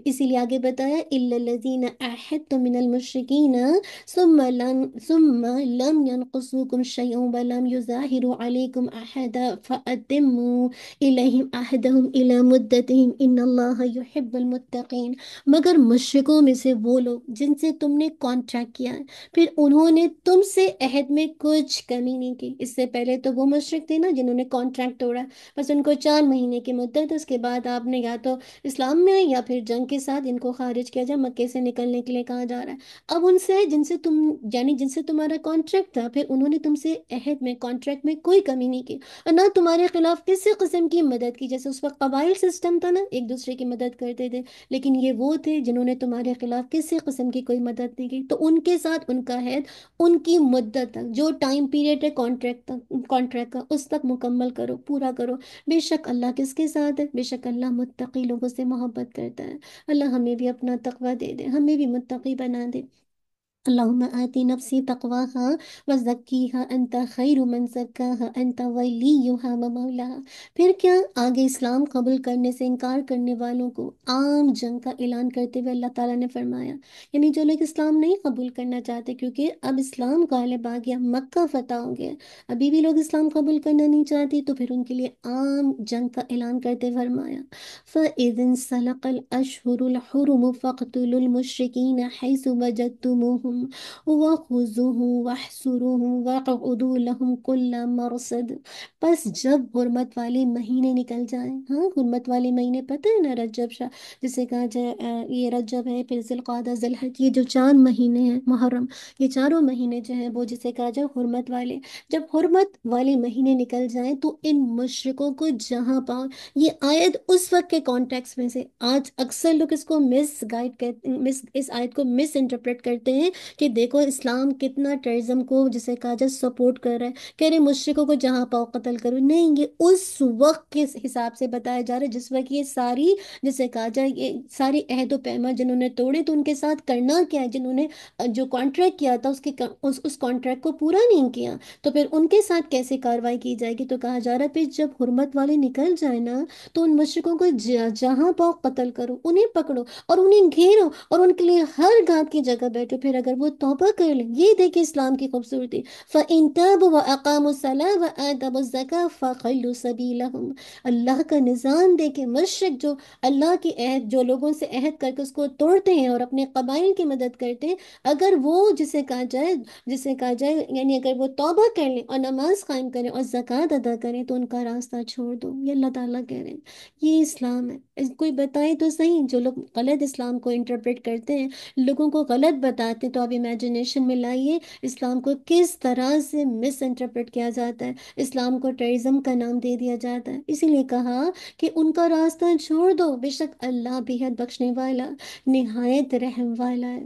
اسی لیے آگے بتایا الا الذین عاہدتم من المشرکین ثم لم ينقصوکم شیئا ولم یظاہروا علیکم احدا فاتموا الیہم عہدہم الی مدتہم ان اللہ یحب المتقین۔ مگر مشرکوں میں سے وہ لوگ جن سے تم نے کانٹریکٹ کیا ہے، پھر انہوں نے تم سے عہد میں کچھ کمی نہیں کی۔ اس سے پہلے تو وہ مشرک تھے نا جنہوں نے کانٹریکٹ توڑا، بس ان کو 4 مہینے کی مدت، اس کے بعد آپ نے یا تو اسلام میں یا پھر جنگ کے ساتھ ان کو خارج کیا جائے، مکے سے نکلنے کے لیے کہا جا رہا ہے۔ اب ان سے جن سے تمہارا کانٹریکٹ تھا، پھر انہوں نے تم سے عہد میں، کانٹریکٹ میں کوئی کمی نہیں کی، اور نہ تمہارے خلاف کسی قسم کی مدد کی۔ جیسے اس وقت قبائل سسٹم تھا نا، ایک دوسرے کی مدد کرتے تھے، لیکن یہ وہ تھے جنہوں نے تمہارے خلاف کسی قسم کی کوئی مدد نہیں کی، تو ان کے ساتھ ان کا عہد ان کی مدت تک، جو ٹائم پیریڈ ہے کانٹریکٹ کا، اس تک مکمل کرو، پورا کرو۔ بے شک اللہ کس کے ساتھ ہے؟ بے شک اللہ متقی لوگوں سے محبت کرتا ہے۔ اللہ ہمیں بھی اپنا تقوی دے دے، ہمیں بھی متقی بنا دے۔ اللهم آت نفسی تقواها وزکیها انت خیر من زکاها انت ولیها ومولاها۔ پھر کیا، آگے اسلام قبول کرنے سے انکار کرنے والوں کو عام جنگ کا اعلان کرتے ہوئے اللہ تعالیٰ نے فرمایا، یعنی جو لوگ اسلام نہیں قبول کرنا چاہتے، کیونکہ اب اسلام غالب آ گیا، مکہ فتح ہو گیا، ابھی بھی لوگ اسلام قبول کرنا نہیں چاہتے، تو پھر ان کے لیے عام جنگ کا اعلان کرتے فرمایا فَإِذِ انسَلَقَ الْأَشْهُرُ الْحُرُمُ فَاقْتُلُوا الْمُشْرِكِينَ حَيْثُ وَجَدتُّمُوهُمْ وَخُذُوهُمْ وَاحْصُرُوهُمْ وَاقْعُدُوا لَهُمْ كُلَّ مَرْصَدٍ۔ بس جب حرمت والے مہینے نکل جائیں، ہاں حرمت والے مہینے پتہ ہے نا، رجب شاہ جسے کہا جائے، یہ رجب ہے، پھر ذی القعدہ، ذی الحج، یہ جو 4 مہینے ہیں، محرم، یہ چاروں مہینے جو ہیں وہ جسے کہا جائے حرمت والے، جب حرمت والے مہینے نکل جائیں تو ان مشرکوں کو جہاں پاؤ، یہ آیت اس وقت کے کانٹیکس میں سے، آج اکثر لوگ اس کو مس گائڈ کرتے، اس آیت کو مس انٹرپریٹ کرتے ہیں کہ دیکھو اسلام کتنا ٹیررزم کو جسے کہا جائے سپورٹ کر رہا ہے، کہہ رہے مشرکوں کو جہاں پاؤ قتل کرو، نہیں، یہ اس وقت کے حساب سے بتایا جا رہا ہے جس وقت یہ ساری جسے کہا جائے یہ ساری عہد و پیمان جنہوں نے توڑے، تو ان کے ساتھ کرنا کیا ہے، جنہوں نے جو کانٹریکٹ کیا تھا اس کانٹریکٹ کو پورا نہیں کیا، تو پھر ان کے ساتھ کیسے کارروائی کی جائے گی؟ تو کہا جا رہا ہے پھر جب حرمت والے نکل جائے نا، تو ان مشرکوں کو جہاں پاؤ قتل کرو، انہیں پکڑو اور انہیں گھیرو اور ان کے لیے ہر گھات کی جگہ بیٹھو، پھر اگر وہ توبہ کر لیں، یہ دیکھیں اسلام کی خوبصورتی، فَإِن تَابُوا وَأَقَامُوا الصَّلَاةَ وَآتَوُا الزَّكَاةَ فَخَلُّوا سَبِيلَهُمْ۔ اللہ کا نظام دیکھیں، مشرک جو اللہ کی عہد، جو لوگوں سے عہد کر کے اس کو توڑتے ہیں اور اپنے قبائل کی مدد کرتے ہیں، اگر وہ جسے کہا جائے یعنی اگر وہ توبہ کر لیں اور نماز قائم کریں اور زکوٰۃ ادا کریں تو ان کا راستہ چھوڑ دو، یہ اللہ تعالیٰ کہہ رہے ہیں، یہ اسلام ہے۔ کوئی بتائے تو صحیح، جو لوگ غلط اسلام کو انٹرپریٹ کرتے ہیں، لوگوں کو غلط بتاتے ہیں، تو آپ امیجنیشن میں لائیے اسلام کو کس طرح سے مس انٹرپریٹ کیا جاتا ہے، اسلام کو ٹیررزم کا نام دے دیا جاتا ہے، اسی لیے کہا کہ ان کا راستہ چھوڑ دو، بے شک اللہ بےحد بخشنے والا، نہایت رحم والا ہے۔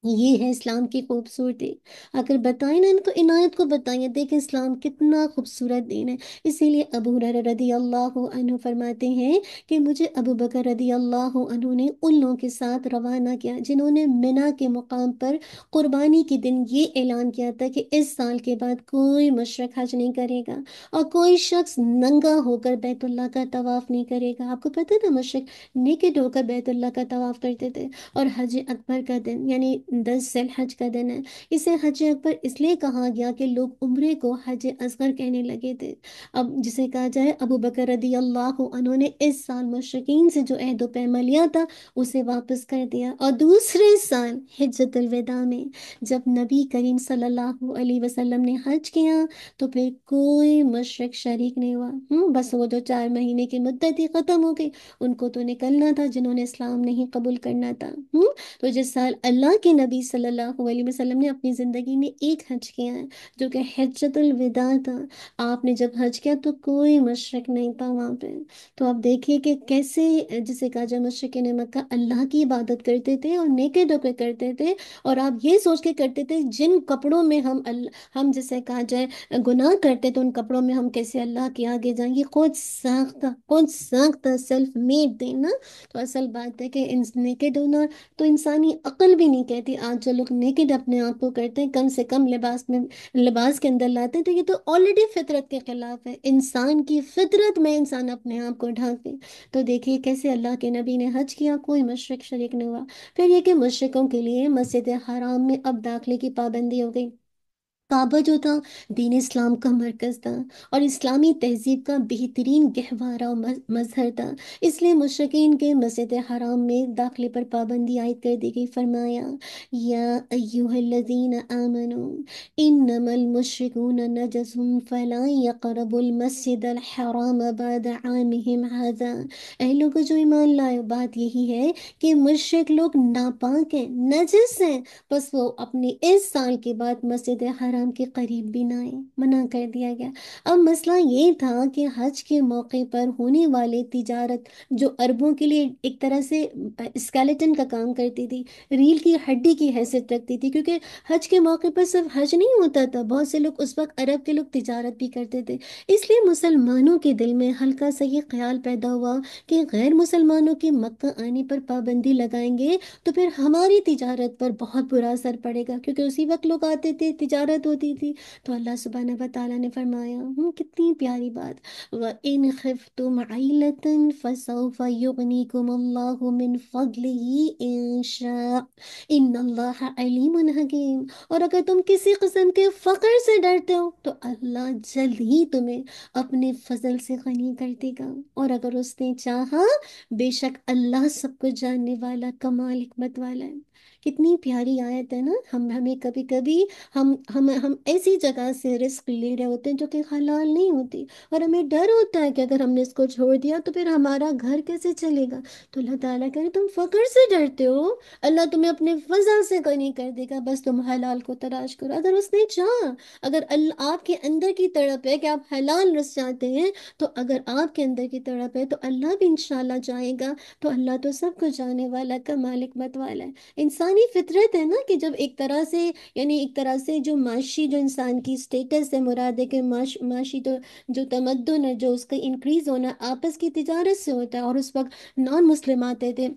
یہ ہے اسلام کی خوبصورتی، اگر بتائیں نا ان کو، عنایت کو بتائیں، دیکھیں اسلام کتنا خوبصورت دین ہے۔ اسی لیے ابو ہریرہ رضی اللہ عنہ فرماتے ہیں کہ مجھے ابو بکر رضی اللہ عنہ نے ان لوگوں کے ساتھ روانہ کیا جنہوں نے منا کے مقام پر قربانی کے دن یہ اعلان کیا تھا کہ اس سال کے بعد کوئی مشرک حج نہیں کرے گا اور کوئی شخص ننگا ہو کر بیت اللہ کا طواف نہیں کرے گا۔ آپ کو پتہ تھا مشرک نیکڈ ہو کر بیت اللہ کا طواف کرتے تھے، اور حج اکبر کا دن یعنی 10 ذی الحج کا دن ہے، اسے حج اکبر اس لیے کہا گیا کہ لوگ عمرے کو حج اصغر کہنے لگے تھے۔ اب جسے کہا جائے ابو بکر رضی اللہ عنہ نے اس سال مشرکین سے جو عہد و پیمان لیا تھا اسے واپس کر دیا، اور دوسرے سال حجۃ الوداع میں جب نبی کریم صلی اللہ علیہ وسلم نے حج کیا تو پھر کوئی مشرک شریک نہیں ہوا، بس وہ جو 4 مہینے کی مدت ہی ختم ہو گئی، ان کو تو نکلنا تھا جنہوں نے اسلام نہیں قبول کرنا تھا۔ تو جس سال اللہ کے نبی صلی اللہ علیہ وسلم نے اپنی زندگی میں ایک حج کیا ہے جو کہ حجۃ الوداع تھا، آپ نے جب حج کیا تو کوئی مشرک نہیں تھا وہاں پہ، تو آپ دیکھیے کہ کیسے جسے کہا جائے مشرکین مکہ اللہ کی عبادت کرتے تھے اور نیکے دو پہ کرتے تھے، اور آپ یہ سوچ کے کرتے تھے جن کپڑوں میں ہم جسے کہا جائے گناہ کرتے تو ان کپڑوں میں ہم کیسے اللہ کے آگے جائیں گے، خود ساختہ سیلف میڈ دینا۔ تو اصل بات ہے کہ نیکڈ ہونا تو انسانی عقل بھی نہیں کہتی، آج جو لوگ نیکڈ اپنے آپ کو کرتے ہیں، کم سے کم لباس کے اندر لاتے ہیں، تو یہ تو آلریڈی فطرت کے خلاف ہے، انسان کی فطرت میں انسان اپنے آپ کو ڈھانکے۔ تو دیکھیے کیسے اللہ کے نبی نے حج کیا، کوئی مشرک شریک نہیں ہوا۔ پھر یہ کہ مشرکوں کے لیے مسجد حرام میں اب داخلے کی پابندی ہو گئی، کعبہ جو تھا دین اسلام کا مرکز تھا اور اسلامی تہذیب کا بہترین گہوارہ و مظہر تھا، اس لیے مشرکین کے مسجد حرام میں داخلے پر پابندی عائد کر دی گئی۔ فرمایا یا ایہا الذین آمنوا انما المشرکون نجس فلا یقربوا المسجد الحرام بعد عامهم ھذا۔ اے لوگوں جو ایمان لائے، بات یہی ہے کہ مشرک لوگ ناپاک ہیں، نجس ہیں، بس وہ اپنے اس سال کے بعد مسجد حرام حرام کے قریب بھی نہ آئیں، منع کر دیا گیا۔ اب مسئلہ یہ تھا کہ حج کے موقع پر ہونے والے تجارت جو عربوں کے لیے ایک طرح سے اسکیلیٹن کا کام کرتی تھی، ریل کی ہڈی کی حیثیت رکھتی تھی، کیونکہ حج کے موقع پر صرف حج نہیں ہوتا تھا، بہت سے لوگ اس وقت عرب کے لوگ تجارت بھی کرتے تھے۔ اس لیے مسلمانوں کے دل میں ہلکا سا یہ خیال پیدا ہوا کہ غیر مسلمانوں کے مکہ آنے پر پابندی لگائیں گے تو پھر ہماری تجارت پر بہت برا اثر پڑے گا، کیونکہ اسی وقت لوگ آتے تھے، تجارت ہوتی تھی۔ تو اللہ سبحانہ و تعالیٰ نے فرمایا، کتنی پیاری بات، وَإِنْ خِفْتُمْ عَيْلَةً فَسَوْفَ يُغْنِيكُمُ اللَّهُ مِنْ فَضْلِهِ إِنْ شَاءَ إِنَّ اللَّهَ عَلِيمٌ حَكِيمٌ۔ اور اگر تم کسی قسم کے فقر سے ڈرتے ہو تو اللہ جلد ہی تمہیں اپنے فضل سے غنی کر دے گا، اور اگر اس نے چاہا، بے شک اللہ سب کو جاننے والا، کمال حکمت والا ہے۔ کتنی پیاری آیت ہے نا۔ ہمیں کبھی کبھی ہم ایسی جگہ سے رزق لے رہے ہوتے ہیں جو کہ حلال نہیں ہوتی، اور ہمیں ڈر ہوتا ہے کہ اگر ہم نے اس کو چھوڑ دیا تو پھر ہمارا گھر کیسے چلے گا۔ تو اللہ تعالیٰ کہہ رہے تم فقر سے ڈرتے ہو، اللہ تمہیں اپنے فضل سے غنی کر دے گا، بس تم حلال کو تلاش کرو۔ اگر اس نے چاہا، اگر اللہ آپ کے اندر کی طرف ہے کہ آپ حلال رزق چاہتے ہیں، تو اگر آپ کے اندر کی طرف ہے تو اللہ بھی انشاءاللہ چاہے گا۔ تو اللہ تو سب کو جانے والا، کمال حکمت والا ہے۔ انسانی فطرت ہے نا کہ جب ایک طرح سے، یعنی ایک طرح سے جو معاشی، جو انسان کی سٹیٹس ہے، مراد ہے کہ معاشی تو جو تمدن ہے، جو اس کا انکریز ہونا آپس کی تجارت سے ہوتا ہے، اور اس وقت نان مسلم آتے تھے،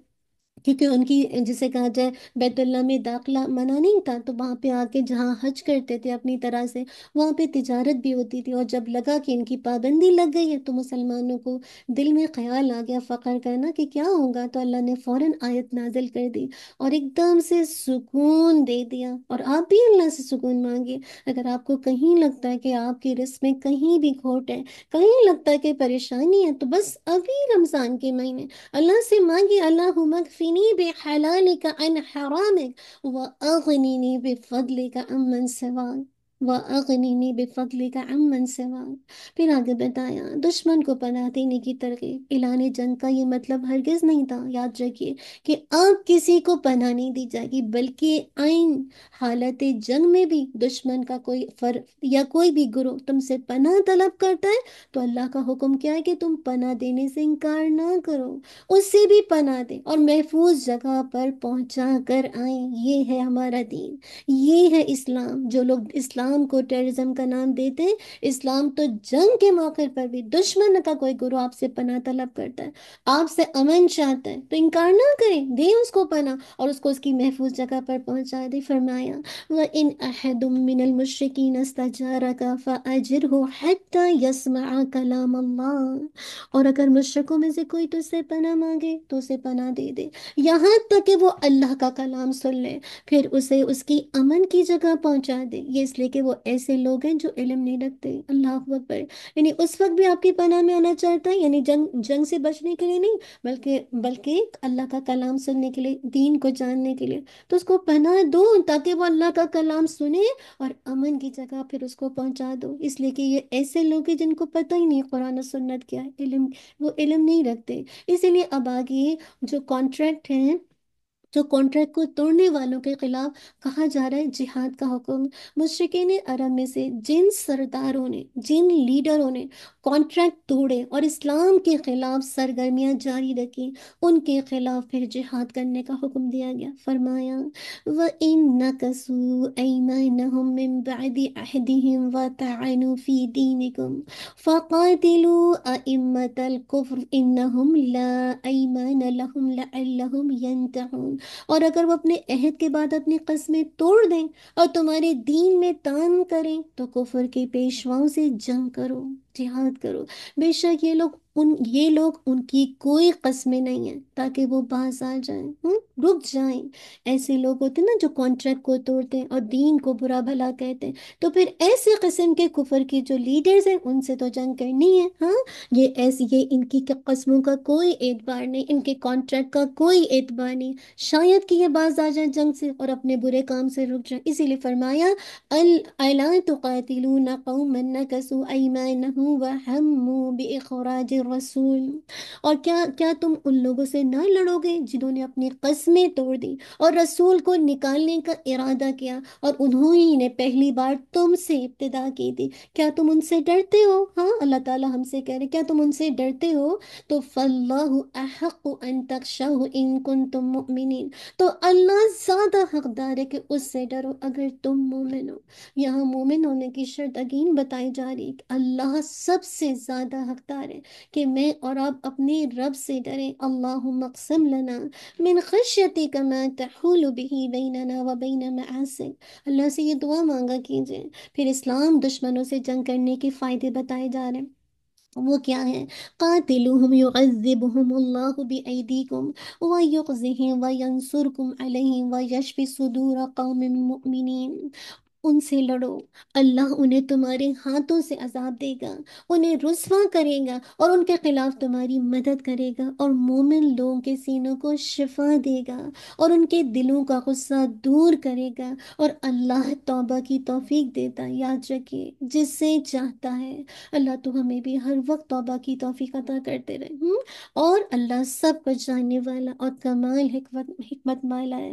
کیونکہ ان کی جسے کہا جائے بیت اللہ میں داخلہ منع نہیں تھا، تو وہاں پہ آ کے جہاں حج کرتے تھے اپنی طرح سے، وہاں پہ تجارت بھی ہوتی تھی، اور جب لگا کہ ان کی پابندی لگ گئی ہے تو مسلمانوں کو دل میں خیال آ گیا فقر کرنا کہ کیا ہوگا، تو اللہ نے فوراً آیت نازل کر دی اور ایک دم سے سکون دے دیا۔ اور آپ بھی اللہ سے سکون مانگیے۔ اگر آپ کو کہیں لگتا ہے کہ آپ کی رزق میں کہیں بھی کھوٹ ہے، کہیں لگتا ہے کہ پریشانی ہے، تو بس ابھی رمضان کے مہینے اللہ سے مانگی، اللہم اکفنی بحلالک عن حرامک واغننی بفضلک عمن سواک، واغننی بفضلک عمن سواک۔ پھر آگے بتایا دشمن کو پناہ دینے کی ترغیب۔ اعلان جنگ کا یہ مطلب ہرگز نہیں تھا، یاد رکھیے، کہ اب کسی کو پناہ نہیں دی جائے گی، بلکہ عین حالت جنگ میں بھی دشمن کا کوئی فرد یا کوئی بھی گروہ تم سے پناہ طلب کرتا ہے تو اللہ کا حکم کیا ہے کہ تم پناہ دینے سے انکار نہ کرو، اس سے بھی پناہ دیں اور محفوظ جگہ پر پہنچا کر آئیں۔ یہ ہے ہمارا دین، یہ ہے اسلام۔ جو لوگ اسلام کو ٹیررزم کا نام دیتے ہیں، اسلام تو جنگ کے موقع پر بھی دشمن کا کوئی گروہ آپ سے پناہ طلب کرتا ہے، آپ سے امن چاہتا ہے، تو انکار نہ کریں، دیں اس کو پناہ اور اس کو اس کی محفوظ جگہ پر پہنچا دیں۔ فرمایا وَإِنْ أَحَدٌ مِّنَ الْمُشْرِكِينَ اسْتَجَارَكَ فَأَجِرْهُ حَتَّى يَسْمَعَ كَلَامَ اللَّهِ۔ اور اگر مشرکوں میں سے کوئی تو سے پناہ مانگے تو اسے پناہ دے دے، یہاں تک کہ وہ اللہ کا کلام سن لے، پھر اسے اس کی امن کی جگہ پہنچا دے۔ یہ اس لیے کہ وہ ایسے لوگ ہیں جو علم نہیں رکھتے۔ اللہ اکبر۔ یعنی اس وقت بھی آپ کی پناہ میں آنا چاہتا ہے، یعنی جنگ سے بچنے کے لیے نہیں، بلکہ اللہ کا کلام سننے کے لیے، دین کو جاننے کے لیے، تو اس کو پناہ دو تاکہ وہ اللہ کا کلام سنے اور امن کی جگہ پھر اس کو پہنچا دو۔ اس لیے کہ یہ ایسے لوگ ہیں جن کو پتہ ہی نہیں قرآن و سنت کیا ہے، وہ علم نہیں رکھتے۔ اسی لیے اب آگے جو کانٹریکٹ ہیں، جو کانٹریکٹ کو توڑنے والوں کے خلاف کہا جا رہا ہے جہاد کا حکم۔ مشرکین عرب میں سے جن سرداروں نے، جن لیڈروں نے کانٹریکٹ توڑے اور اسلام کے خلاف سرگرمیاں جاری رکھی، ان کے خلاف پھر جہاد کرنے کا حکم دیا گیا۔ فرمایا وَإِن نَكَثُوا أَيْمَانَهُم مِّن بَعْدِ عَهْدِهِمْ وَطَعَنُوا فِي دِينِكُمْ فَقَاتِلُوا أَئِمَّةَ الْكُفْرِ إِنَّهُمْ لَا أَيْمَانَ لَهُمْ لَعَلَّهُمْ يَنْتَهُونَ۔ اور اگر وہ اپنے عہد کے بعد اپنی قسمیں توڑ دیں اور تمہارے دین میں طعن کریں تو کفر کے پیشواؤں سے جنگ کرو، جہاد کرو۔ بے شک یہ لوگ ان کی کوئی قسمیں نہیں ہیں تاکہ وہ باز آ جائیں، رک جائیں۔ ایسے لوگ ہوتے ہیں نا جو کانٹریکٹ کو توڑتے ہیں اور دین کو برا بھلا کہتے ہیں، تو پھر ایسے قسم کے کفر کے جو لیڈرز ہیں ان سے تو جنگ کرنی ہے۔ ہاں، یہ ان کی قسموں کا کوئی اعتبار نہیں، ان کے کانٹریکٹ کا کوئی اعتبار نہیں، شاید کہ یہ باز آ جائیں جنگ سے اور اپنے برے کام سے رک جائیں۔ اسی لیے فرمایا اَلَا تُقَاتِلُونَ قَوْمًا نَكَثُوا أَيْمَانَهُمْ وَهَمُّوا بِإِخْرَاجِ الرَّسُولِ، اور کیا کیا تم ان لوگوں سے نہ لڑو گے جنہوں نے اپنی قسمیں توڑ دی اور رسول کو نکالنے کا ارادہ کیا، اور انہوں ہی نے پہلی بار تم سے ابتدا کی تھی؟ کیا تم ان سے ڈرتے ہو؟ ہاں، اللہ تعالیٰ ہم سے کہہ رہے کیا تم ان سے ڈرتے ہو؟ تو فَاللَّهُ أَحَقُّ أَن تَخْشَوْهُ إِن كُنتُم مُؤْمِنِينَ، تو اللہ زیادہ حقدار ہے کہ اس سے ڈرو اگر تم مومن ہو۔ یہاں مومن ہونے کی شرط اگین بتائی جا رہی ہے کہ اللہ سب سے زیادہ حقدار ہے کہ میں اور آپ اپنے رب سے ڈریں۔ اللہم اقسم لنا من خشیتک ما تحول به بیننا و بین معاصیک، اللہ سے یہ دعا مانگا کیجئے۔ پھر اسلام دشمنوں سے جنگ کرنے کے فائدے بتائے جا رہے ہیں، وہ کیا ہے؟ قاتلوہم یعذبہم اللہ بأیدیکم ویخزہم وینصرکم علیہم ویشفی صدور قوم مؤمنین، ان سے لڑو، اللہ انہیں تمہارے ہاتھوں سے عذاب دے گا، انہیں رسوا کرے گا اور ان کے خلاف تمہاری مدد کرے گا، اور مومن لوگوں کے سینوں کو شفا دے گا اور ان کے دلوں کا غصہ دور کرے گا، اور اللہ توبہ کی توفیق دیتا ہے۔ یاد رکھیے جس سے چاہتا ہے، اللہ تو ہمیں بھی ہر وقت توبہ کی توفیق عطا کرتے رہے۔ اور اللہ سب کچھ جاننے والا اور کمال حکمت والا ہے،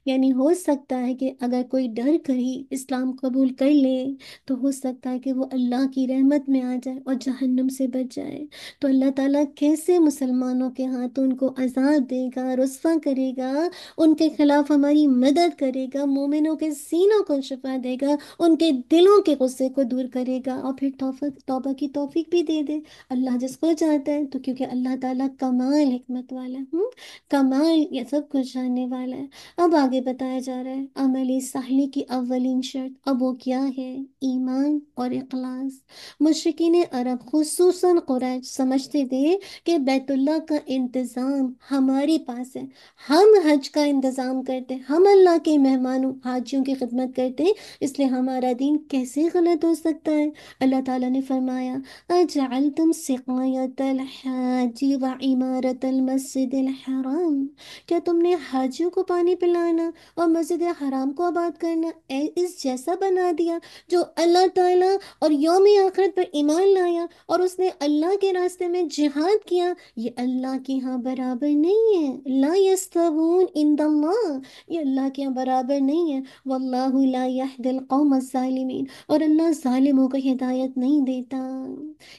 یعنی ہو سکتا ہے کہ اگر کوئی ڈر کر ہی اسلام قبول کر لے تو ہو سکتا ہے کہ وہ اللہ کی رحمت میں آ جائے اور جہنم سے بچ جائے۔ تو اللہ تعالیٰ کیسے مسلمانوں کے ہاتھوں ان کو عذاب دے گا، رسوا کرے گا، ان کے خلاف ہماری مدد کرے گا، مومنوں کے سینوں کو شفا دے گا، ان کے دلوں کے غصے کو دور کرے گا، اور پھر توبہ کی توفیق بھی دے دے اللہ جس کو چاہتا ہے۔ تو کیونکہ اللہ تعالیٰ کمال حکمت والا ہے، کمال یہ سب کچھ جاننے والا ہے۔ اب آگے بتایا جا رہا ہے عمل صالح کی اولین شرط، اب وہ کیا ہے؟ ایمان اور اخلاص۔ مشرکین عرب خصوصاً قریش سمجھتے تھے کہ بیت اللہ کا انتظام ہمارے پاس ہے، ہم حج کا انتظام کرتے، ہم اللہ کے مہمانوں حاجیوں کی خدمت کرتے، اس لیے ہمارا دین کیسے غلط ہو سکتا ہے؟ اللہ تعالیٰ نے فرمایا اجعلتم سقایت الحاج وعمارت المسجد الحرام، کیا تم نے حاجیوں کو پانی پلانا اور مسجد حرام کو آباد کرنا اس جیسا بنا دیا؟ جو اللہ تعالیٰ اور یوم آخرت پر ایمان لایا اور اس نے اللہ کے راستے میں جہاد کیا، یہ اللہ کے ہاں برابر نہیں ہے۔ لا یستوون عند اللہ، یہ اللہ کے ہاں برابر نہیں ہے۔ واللہ لا یہدی القوم الظالمین، اور اللہ ظالموں کو ہدایت نہیں دیتا۔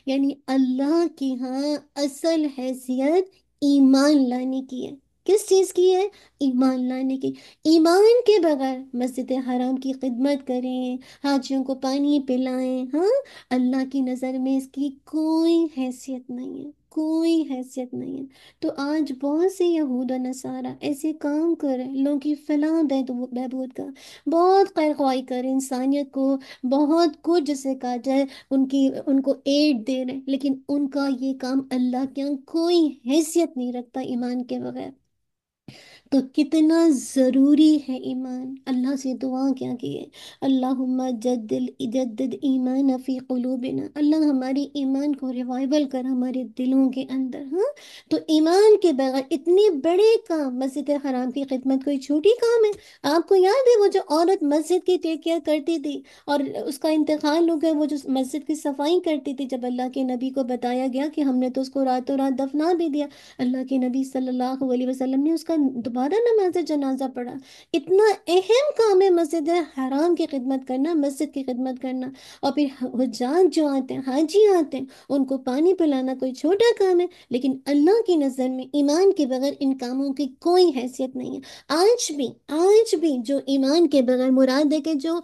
یعنی اللہ کی ہاں اصل حیثیت ایمان لانے کی ہے۔ کس چیز کی ہے؟ ایمان لانے کی۔ ایمان کے بغیر مسجد حرام کی خدمت کریں، حاجیوں کو پانی پلائیں، ہاں، اللہ کی نظر میں اس کی کوئی حیثیت نہیں ہے، کوئی حیثیت نہیں ہے۔ تو آج بہت سے یہود و نصارہ ایسے کام کریں لوگوں کی فلاح بہبود کا، بہت خیر خواہی کریں انسانیت کو، بہت کچھ جسے کہا جائے ان کو ایڈ دے رہے، لیکن ان کا یہ کام اللہ کے یہاں کوئی حیثیت نہیں رکھتا ایمان کے بغیر۔ تو کتنا ضروری ہے ایمان۔ اللہ سے دعا کیا کی ہے، اللہم جدد ایمان فی قلوبنا، اللہ ہماری ایمان کو ریوائول کر ہمارے دلوں کے اندر۔ ہاں، تو ایمان کے بغیر اتنے بڑے کام، مسجد حرام کی خدمت کوئی چھوٹی کام ہے؟ آپ کو یاد ہے وہ جو عورت مسجد کی ٹیک کیئر کرتی تھی اور اس کا انتقال ہو گیا، وہ جو مسجد کی صفائی کرتی تھی، جب اللہ کے نبی کو بتایا گیا کہ ہم نے تو اس کو راتوں رات دفنا بھی دیا، اللہ کے نبی صلی اللہ علیہ وسلم نے اس کا دوبارہ نماز جنازہ پڑھا۔ اتنا اہم کام ہے مسجد حرام کی خدمت کرنا، مسجد کی خدمت کرنا۔ اور پھر حجاج جو آتے ہیں، حاجی آتے ہیں، ان کو پانی پلانا کوئی چھوٹا کام ہے، لیکن اللہ کی نظر میں ایمان کے بغیر ان کاموں کی کوئی حیثیت نہیں ہے۔ آج بھی جو ایمان کے بغیر، مراد ہے کہ جو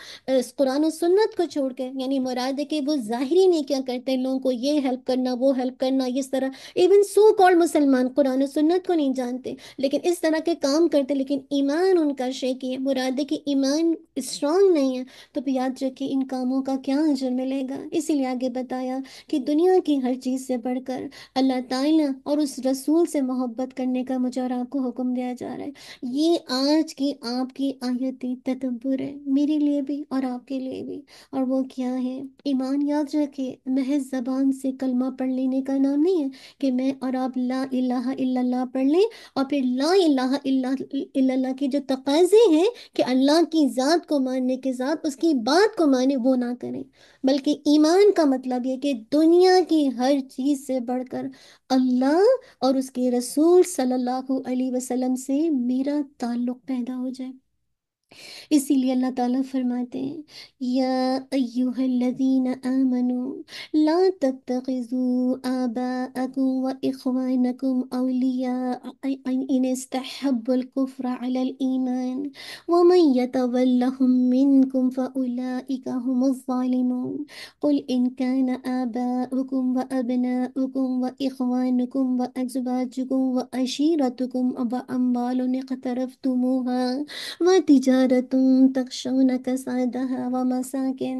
قرآن و سنت کو چھوڑ کے، یعنی مراد ہے کہ وہ ظاہری نہیں کیا کرتے، لوگوں کو یہ ہیلپ کرنا، وہ ہیلپ کرنا، اس طرح ایون سو کالڈ مسلمان قرآن و سنت کو نہیں جانتے لیکن اس طرح کے کام کرتے، لیکن ایمان ان کا شیکی ہے، مراد ہے کہ ایمان اسٹرانگ نہیں ہے، تو پھر یاد رکھیں ان کاموں کا کیا اجر ملے گا۔ اسی لیے آگے بتایا کہ دنیا کی ہر چیز سے بڑھ کر اللہ تعالیٰ اور اس رسول سے محبت کرنے کا مجھے اور آپ کو حکم دیا جا رہا ہے۔ یہ آج کی آپ کی آیتی تدبر ہے، میرے لیے بھی اور آپ کے لیے بھی۔ اور وہ کیا ہے؟ ایمان یاد رکھے محض زبان سے کلمہ پڑھ لینے کا نام نہیں ہے کہ میں اور آپ لا الہ الا اللہ پڑھ لیں اور پھر لا الہ الا اللہ کے جو تقاضے ہیں کہ اللہ کی ذات کو ماننے کے ساتھ اس کی بات کو مانے، وہ نہ کریں، بلکہ ایمان کا مطلب یہ کہ دنیا کی ہر چیز سے بڑھ کر اللہ اور اس کے رسول صلی اللہ علیہ وسلم سے میرا تعلق پیدا ہو جائے۔ اسی لیے اللہ تعالیٰ فرماتے ہیں، یا ایہا الذین آمنوا لا تتخذوا آباءکم و اخوانکم اولیاء ان استحبوا الکفر علی الایمان ومن یتولہم منکم فاولئک هم الظالمون قل ان كان آباؤكم وأبناؤكم وإخوانكم وأزواجكم وعشيرتكم وأموال اقترفتموها وتجارة تخشون كسادها ومساكن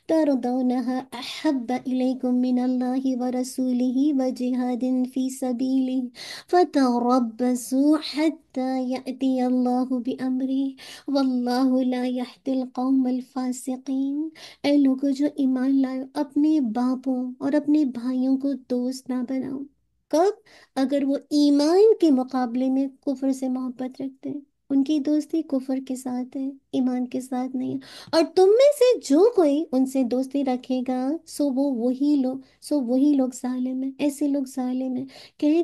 ترضونها أحب إليكم من الله ورسوله وجهاد في سبيله فتربصوا حتى يأتي الله بأمره والله لا يهدي القوم الفاسقين۔ اے لوگوں جو ایمان لائے، اپنے باپوں اور اپنے بھائیوں کو دوست نہ بناؤ۔ کب؟ اگر وہ ایمان کے مقابلے میں کفر سے محبت رکھتے ہیں، ان کی دوستی کفر کے ساتھ ہے، ایمان کے ساتھ نہیں ہے۔ اور تم میں سے جو کوئی ان سے دوستی رکھے گا وہی لوگ ظالم ہیں، ایسے لوگ ظالم ہیں۔ کہہ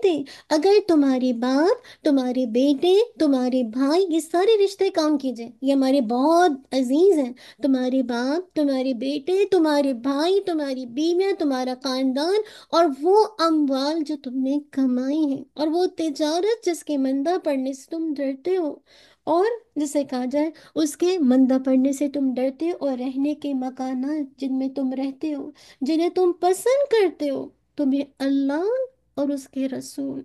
دیں اگر تمہارے باپ، تمہارے بیٹے، تمہارے بھائی، یہ سارے رشتے کام کیجئے، یہ ہمارے بہت عزیز ہیں، تمہارے باپ، تمہارے بیٹے، تمہارے بھائی، تمہاری بیویاں، تمہارا خاندان، اور وہ اموال جو تم نے کمائی ہیں، اور وہ تجارت جس کے مندہ پڑنے سے تم ڈرتے ہو، اور جسے کہا جائے اس کے مندہ پڑنے سے تم ڈرتے ہو، اور رہنے کے مکانات جن میں تم رہتے ہو، جنہیں تم پسند کرتے ہو، تمہیں اللہ اور اس کے رسول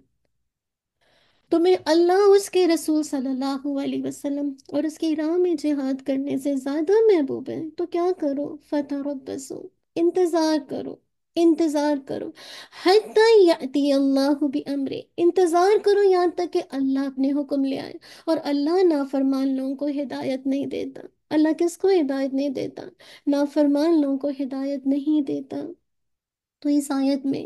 تمہیں اللہ اس کے رسول صلی اللہ علیہ وسلم اور اس کی راہ میں جہاد کرنے سے زیادہ محبوب ہے، تو کیا کرو؟ فتربصوا، انتظار کرو، انتظار کرو، حتی یأتی اللہ بامرہ، انتظار کرو یہاں تک کہ اللہ اپنے حکم لے آئے۔ اور اللہ نافرمان لوگوں کو ہدایت نہیں دیتا۔ اللہ کس کو ہدایت نہیں دیتا؟ نافرمان لوگوں کو ہدایت نہیں دیتا۔ تو اس آیت میں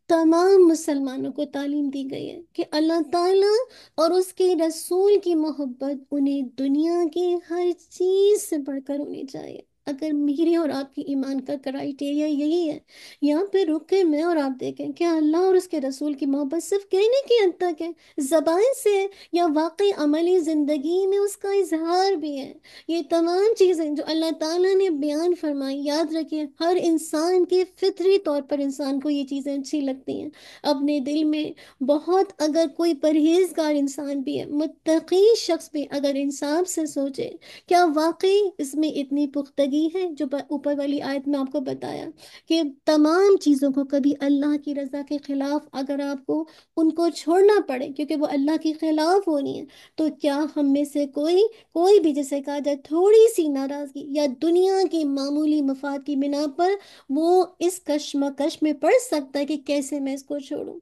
تمام مسلمانوں کو تعلیم دی گئی ہے کہ اللہ تعالیٰ اور اس کے رسول کی محبت انہیں دنیا کی ہر چیز سے بڑھ کر ہونی چاہیے۔ اگر میرے اور آپ کی ایمان کا کرائٹیریا یہی ہے، یہاں پہ رک کے میں اور آپ دیکھیں کہ اللہ اور اس کے رسول کی محبت صرف کہنے کی حد تک ہے، زبان سے ہے، یا واقعی عملی زندگی میں اس کا اظہار بھی ہے۔ یہ تمام چیزیں جو اللہ تعالیٰ نے بیان فرمائی، یاد رکھیں ہر انسان کے فطری طور پر انسان کو یہ چیزیں اچھی لگتی ہیں اپنے دل میں۔ بہت اگر کوئی پرہیزگار انسان بھی ہے، متقی شخص بھی اگر انصاف سے سوچے، کیا واقعی اس میں اتنی پختگی ہے جو اوپر والی آیت میں آپ کو بتایا کہ تمام چیزوں کو کبھی اللہ کی رضا کے خلاف اگر آپ کو ان کو چھوڑنا پڑے کیونکہ وہ اللہ کے خلاف ہونی ہے، تو کیا ہم میں سے کوئی بھی جسے کہا جائے تھوڑی سی ناراضگی یا دنیا کے معمولی مفاد کی بنا پر وہ اس کشمکش میں پڑ سکتا ہے کہ کیسے میں اس کو چھوڑوں،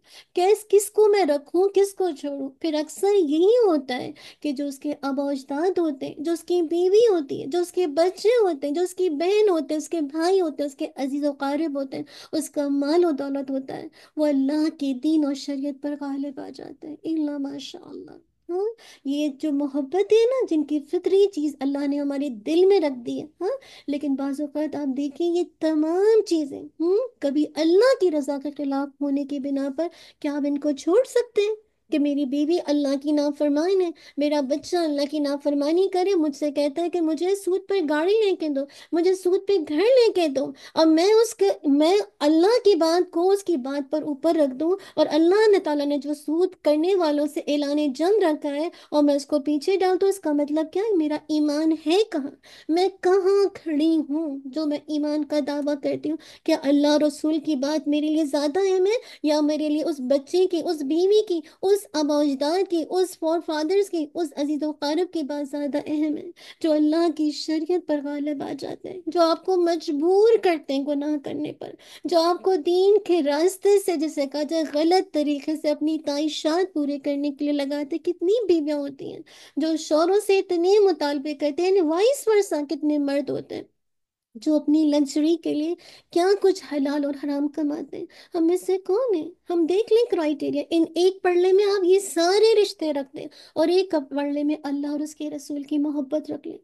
کس کو میں رکھوں، کس کو چھوڑوں؟ پھر اکثر یہی ہوتا ہے کہ جو اس کے آبا و اجداد ہوتے ہیں، جو اس کی بیوی ہوتی ہے، جو اس کے بچے ہوتے ہیں، جو اس کی بہن ہوتے ہیں، اس کے بھائی ہوتے ہیں، اس کے عزیز و قارب ہوتے ہیں، اس کا مال و دولت ہوتا ہے، وہ اللہ کے دین اور شریعت پر غالب آ جاتا ہے، الا ماشاء اللہ۔ ہاں، یہ جو محبت ہے نا، جن کی فطری چیز اللہ نے ہمارے دل میں رکھ دی ہے، ہاں، لیکن بعض اوقات آپ دیکھیں یہ تمام چیزیں کبھی اللہ کی رضا کے خلاف ہونے کی بنا پر کیا آپ ان کو چھوڑ سکتے ہیں؟ کہ میری بیوی اللہ کی نافرمان ہے، میرا بچہ اللہ کی نافرمانی کرے، مجھ سے کہتا ہے کہ مجھے سود پہ گاڑی لے کے دو، مجھے سود پہ گھر لے کے دو، اور میں اللہ کی بات کو اس کی بات پر اوپر رکھ دوں، اور اللہ نے تعالیٰ نے جو سود کرنے والوں سے اعلان جنگ رکھا ہے اور میں اس کو پیچھے ڈال دوں، اس کا مطلب کیا ہے؟ میرا ایمان ہے کہاں؟ میں کہاں کھڑی ہوں جو میں ایمان کا دعویٰ کرتی ہوں؟ کیا اللہ رسول کی بات میرے لیے زیادہ اہم ہے، یا میرے لیے اس بچے کی، اس بیوی کی، اس آبا و اجداد کی، اس فور فادرز کی، اس عزیز و قارب کی بات زیادہ اہم ہے، جو اللہ کی شریعت پر غالب آ جاتے ہیں، جو آپ کو مجبور کرتے ہیں گناہ کرنے پر، جو آپ کو دین کے راستے سے جسے کہا جائے غلط طریقے سے اپنی تعیشات پورے کرنے کے لیے لگاتے؟ کتنی بیویاں ہوتی ہیں جو شوہروں سے اتنے مطالبے کرتے ہیں، وائس ورثہ کتنے مرد ہوتے ہیں جو اپنی لگژری کے لیے کیا کچھ حلال اور حرام کماتے ہیں. ہم میں سے کون ہیں؟ ہم دیکھ لیں کرائٹیریا، ان ایک پڑھنے میں آپ یہ سارے رشتے رکھ دیں اور ایک پڑھنے میں اللہ اور اس کے رسول کی محبت رکھ لیں.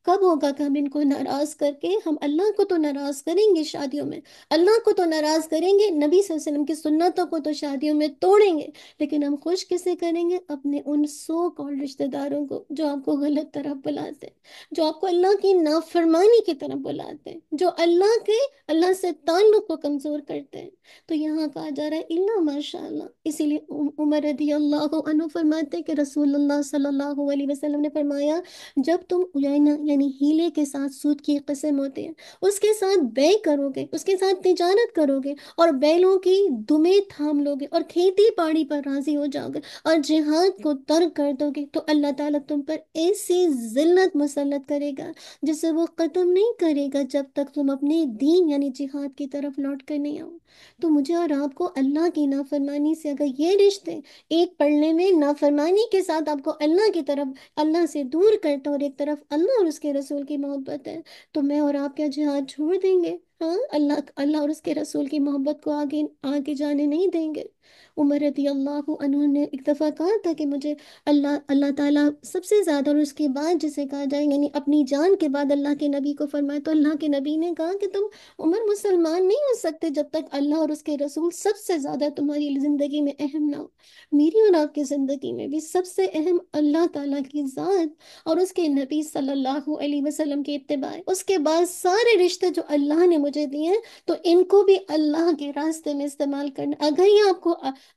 کب ہوگا کہ ہم ان کو ناراض کر کے، ہم اللہ کو تو ناراض کریں گے شادیوں میں، اللہ کو تو ناراض کریں گے، نبی صلی اللہ علیہ وسلم کی سنتوں کو تو شادیوں میں توڑیں گے، لیکن ہم خوش کسے کریں گے؟ اپنے ان سو کال رشتہ داروں کو جو آپ کو غلط طرف بلاتے ہیں، جو آپ کو اللہ کی نافرمانی کی طرف بلاتے ہیں، جو اللہ سے تعلق کو کمزور کرتے ہیں. تو یہاں کہا جا رہا ہے الا ماشاء اللہ. اسی لیے عمر رضی اللہ عنہ فرماتے ہیں کہ رسول اللہ صلی اللہ علیہ وسلم نے فرمایا، جب تم الینا یعنی ہیلے کے ساتھ سود کی قسم ہوتے ہیں، اس کے ساتھ بے کرو گے، اس کے ساتھ تجارت کرو گے اور بیلوں کی دمیں تھام لو گے اور کھیتی باڑی پر راضی ہو جاؤ گے اور جہاد کو ترک کر دو گے، تو اللہ تعالیٰ تم پر ایسی ذلت مسلط کرے گا جسے وہ ختم نہیں کرے گا جب تک تم اپنے دین یعنی جہاد کی طرف لوٹ کر نہیں آؤ. تو مجھے اور آپ کو اللہ کی نافرمانی سے اگر یہ رشتے ایک پڑھنے میں نافرمانی کے ساتھ آپ کو اللہ کی طرف، اللہ سے دور کرتا اور ایک طرف اللہ اور اس کے رسول کی محبت ہے، تو میں اور آپ کیا جہاد چھوڑ دیں گے؟ ہاں، اللہ اور اس کے رسول کی محبت کو آگے آگے جانے نہیں دیں گے. عمر رضی اللہ عنہ نے ایک دفعہ کہا تھا کہ مجھے اللہ تعالیٰ سب سے زیادہ، اور اس کے بعد جسے کہا جائے یعنی اپنی جان کے بعد اللہ کے نبی کو فرمائے، تو اللہ کے نبی نے کہا کہ تم عمر مسلمان نہیں ہو سکتے جب تک اللہ اور اس کے رسول سب سے زیادہ تمہاری زندگی میں اہم نہ ہو. میری اور آپ کی زندگی میں بھی سب سے اہم اللہ تعالیٰ کی ذات اور اس کے نبی صلی اللہ علیہ وسلم کی اتباع ہے. اس کے بعد سارے رشتے جو اللہ نے مجھے دیے ہیں، تو ان کو بھی اللہ کے راستے میں استعمال کرنا. اگر یہ آپ کو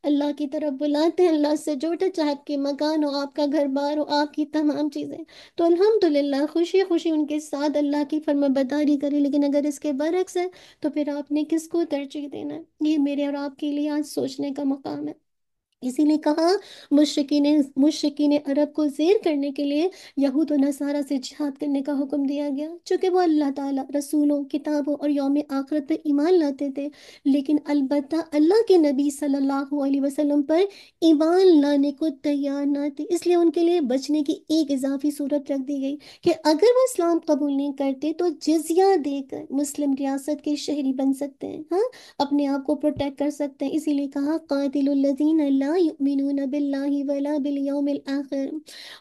اللہ کی طرف بلاتے ہیں، اللہ سے جوڑتے، چاہے آپ کے مکان ہو، آپ کا گھر بار ہو، آپ کی تمام چیزیں، تو الحمدللہ خوشی خوشی ان کے ساتھ اللہ کی فرما برداری کرے. لیکن اگر اس کے برعکس ہے تو پھر آپ نے کس کو ترجیح دینا ہے؟ یہ میرے اور آپ کے لیے آج سوچنے کا مقام ہے. اسی نے کہا مشرکین عرب کو زیر کرنے کے لیے یہود و نصارہ سے جہاد کرنے کا حکم دیا گیا، چونکہ وہ اللہ تعالیٰ، رسولوں، کتابوں اور یوم آخرت پر ایمان لاتے تھے، لیکن البتہ اللہ کے نبی صلی اللہ علیہ وسلم پر ایمان لانے کو تیار نہ تھے. اس لیے ان کے لیے بچنے کی ایک اضافی صورت رکھ دی گئی کہ اگر وہ اسلام قبول نہیں کرتے تو جزیہ دے کر مسلم ریاست کے شہری بن سکتے ہیں، ہاں، اپنے آپ کو پروٹیکٹ کر سکتے ہیں. اسی لیے کہا قاتل الذین لا یؤمنون باللہ ولا بالیوم الآخر،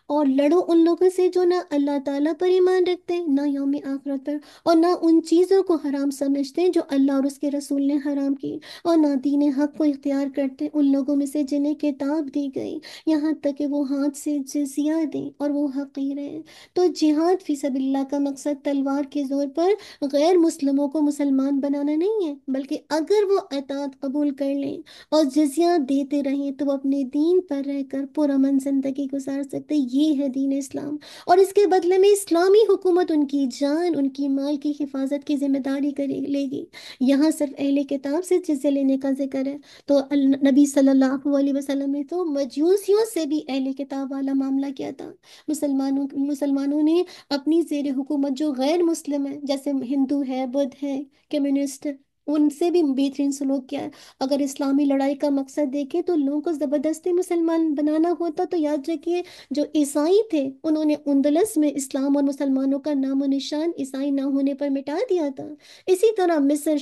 اور لڑو ان لوگوں سے جو نہ اللہ تعالیٰ پر ایمان رکھتے ہیں، نہ یوم آخرت پر، اور نہ ان چیزوں کو حرام سمجھتے ہیں جو اللہ اور اس کے رسول نے حرام کی، اور نہ دین حق کو اختیار کرتے ان لوگوں میں سے جنہیں کتاب دی گئی، یہاں تک کہ وہ ہاتھ سے جزیہ دیں اور وہ حقیر ہیں. تو جہاد فی سبیل اللہ کا مقصد تلوار کے زور پر غیر مسلموں کو مسلمان بنانا نہیں ہے، بلکہ اگر وہ اطاعت قبول کر لیں اور جزیہ دیتے رہیں تو وہ اپنے دین پر رہ کر پرامن زندگی گزار سکتے. یہ ہے دین اسلام، اور اس کے بدلے میں اسلامی حکومت ان کی جان، ان کی مال کی حفاظت کی ذمہ داری لے گی. یہاں صرف اہل کتاب سے جزیہ لینے کا ذکر ہے، تو نبی صلی اللہ علیہ وسلم نے تو مجوسیوں سے بھی اہل کتاب والا معاملہ کیا تھا. مسلمانوں نے اپنی زیر حکومت جو غیر مسلم ہے، جیسے ہندو ہے، بدھ ہے، کمیونسٹ، ان سے بھی بہترین سلوک کیا ہے. اگر اسلامی لڑائی کا مقصد دیکھیں تو لوگوں کو زبردستی مسلمان بنانا ہوتا تو یاد رکھیے جو عیسائی تھے انہوں نے اندلس میں اسلام اور مسلمانوں کا نام و نشان عیسائی نہ ہونے پر مٹا دیا تھا. اسی طرح مصر،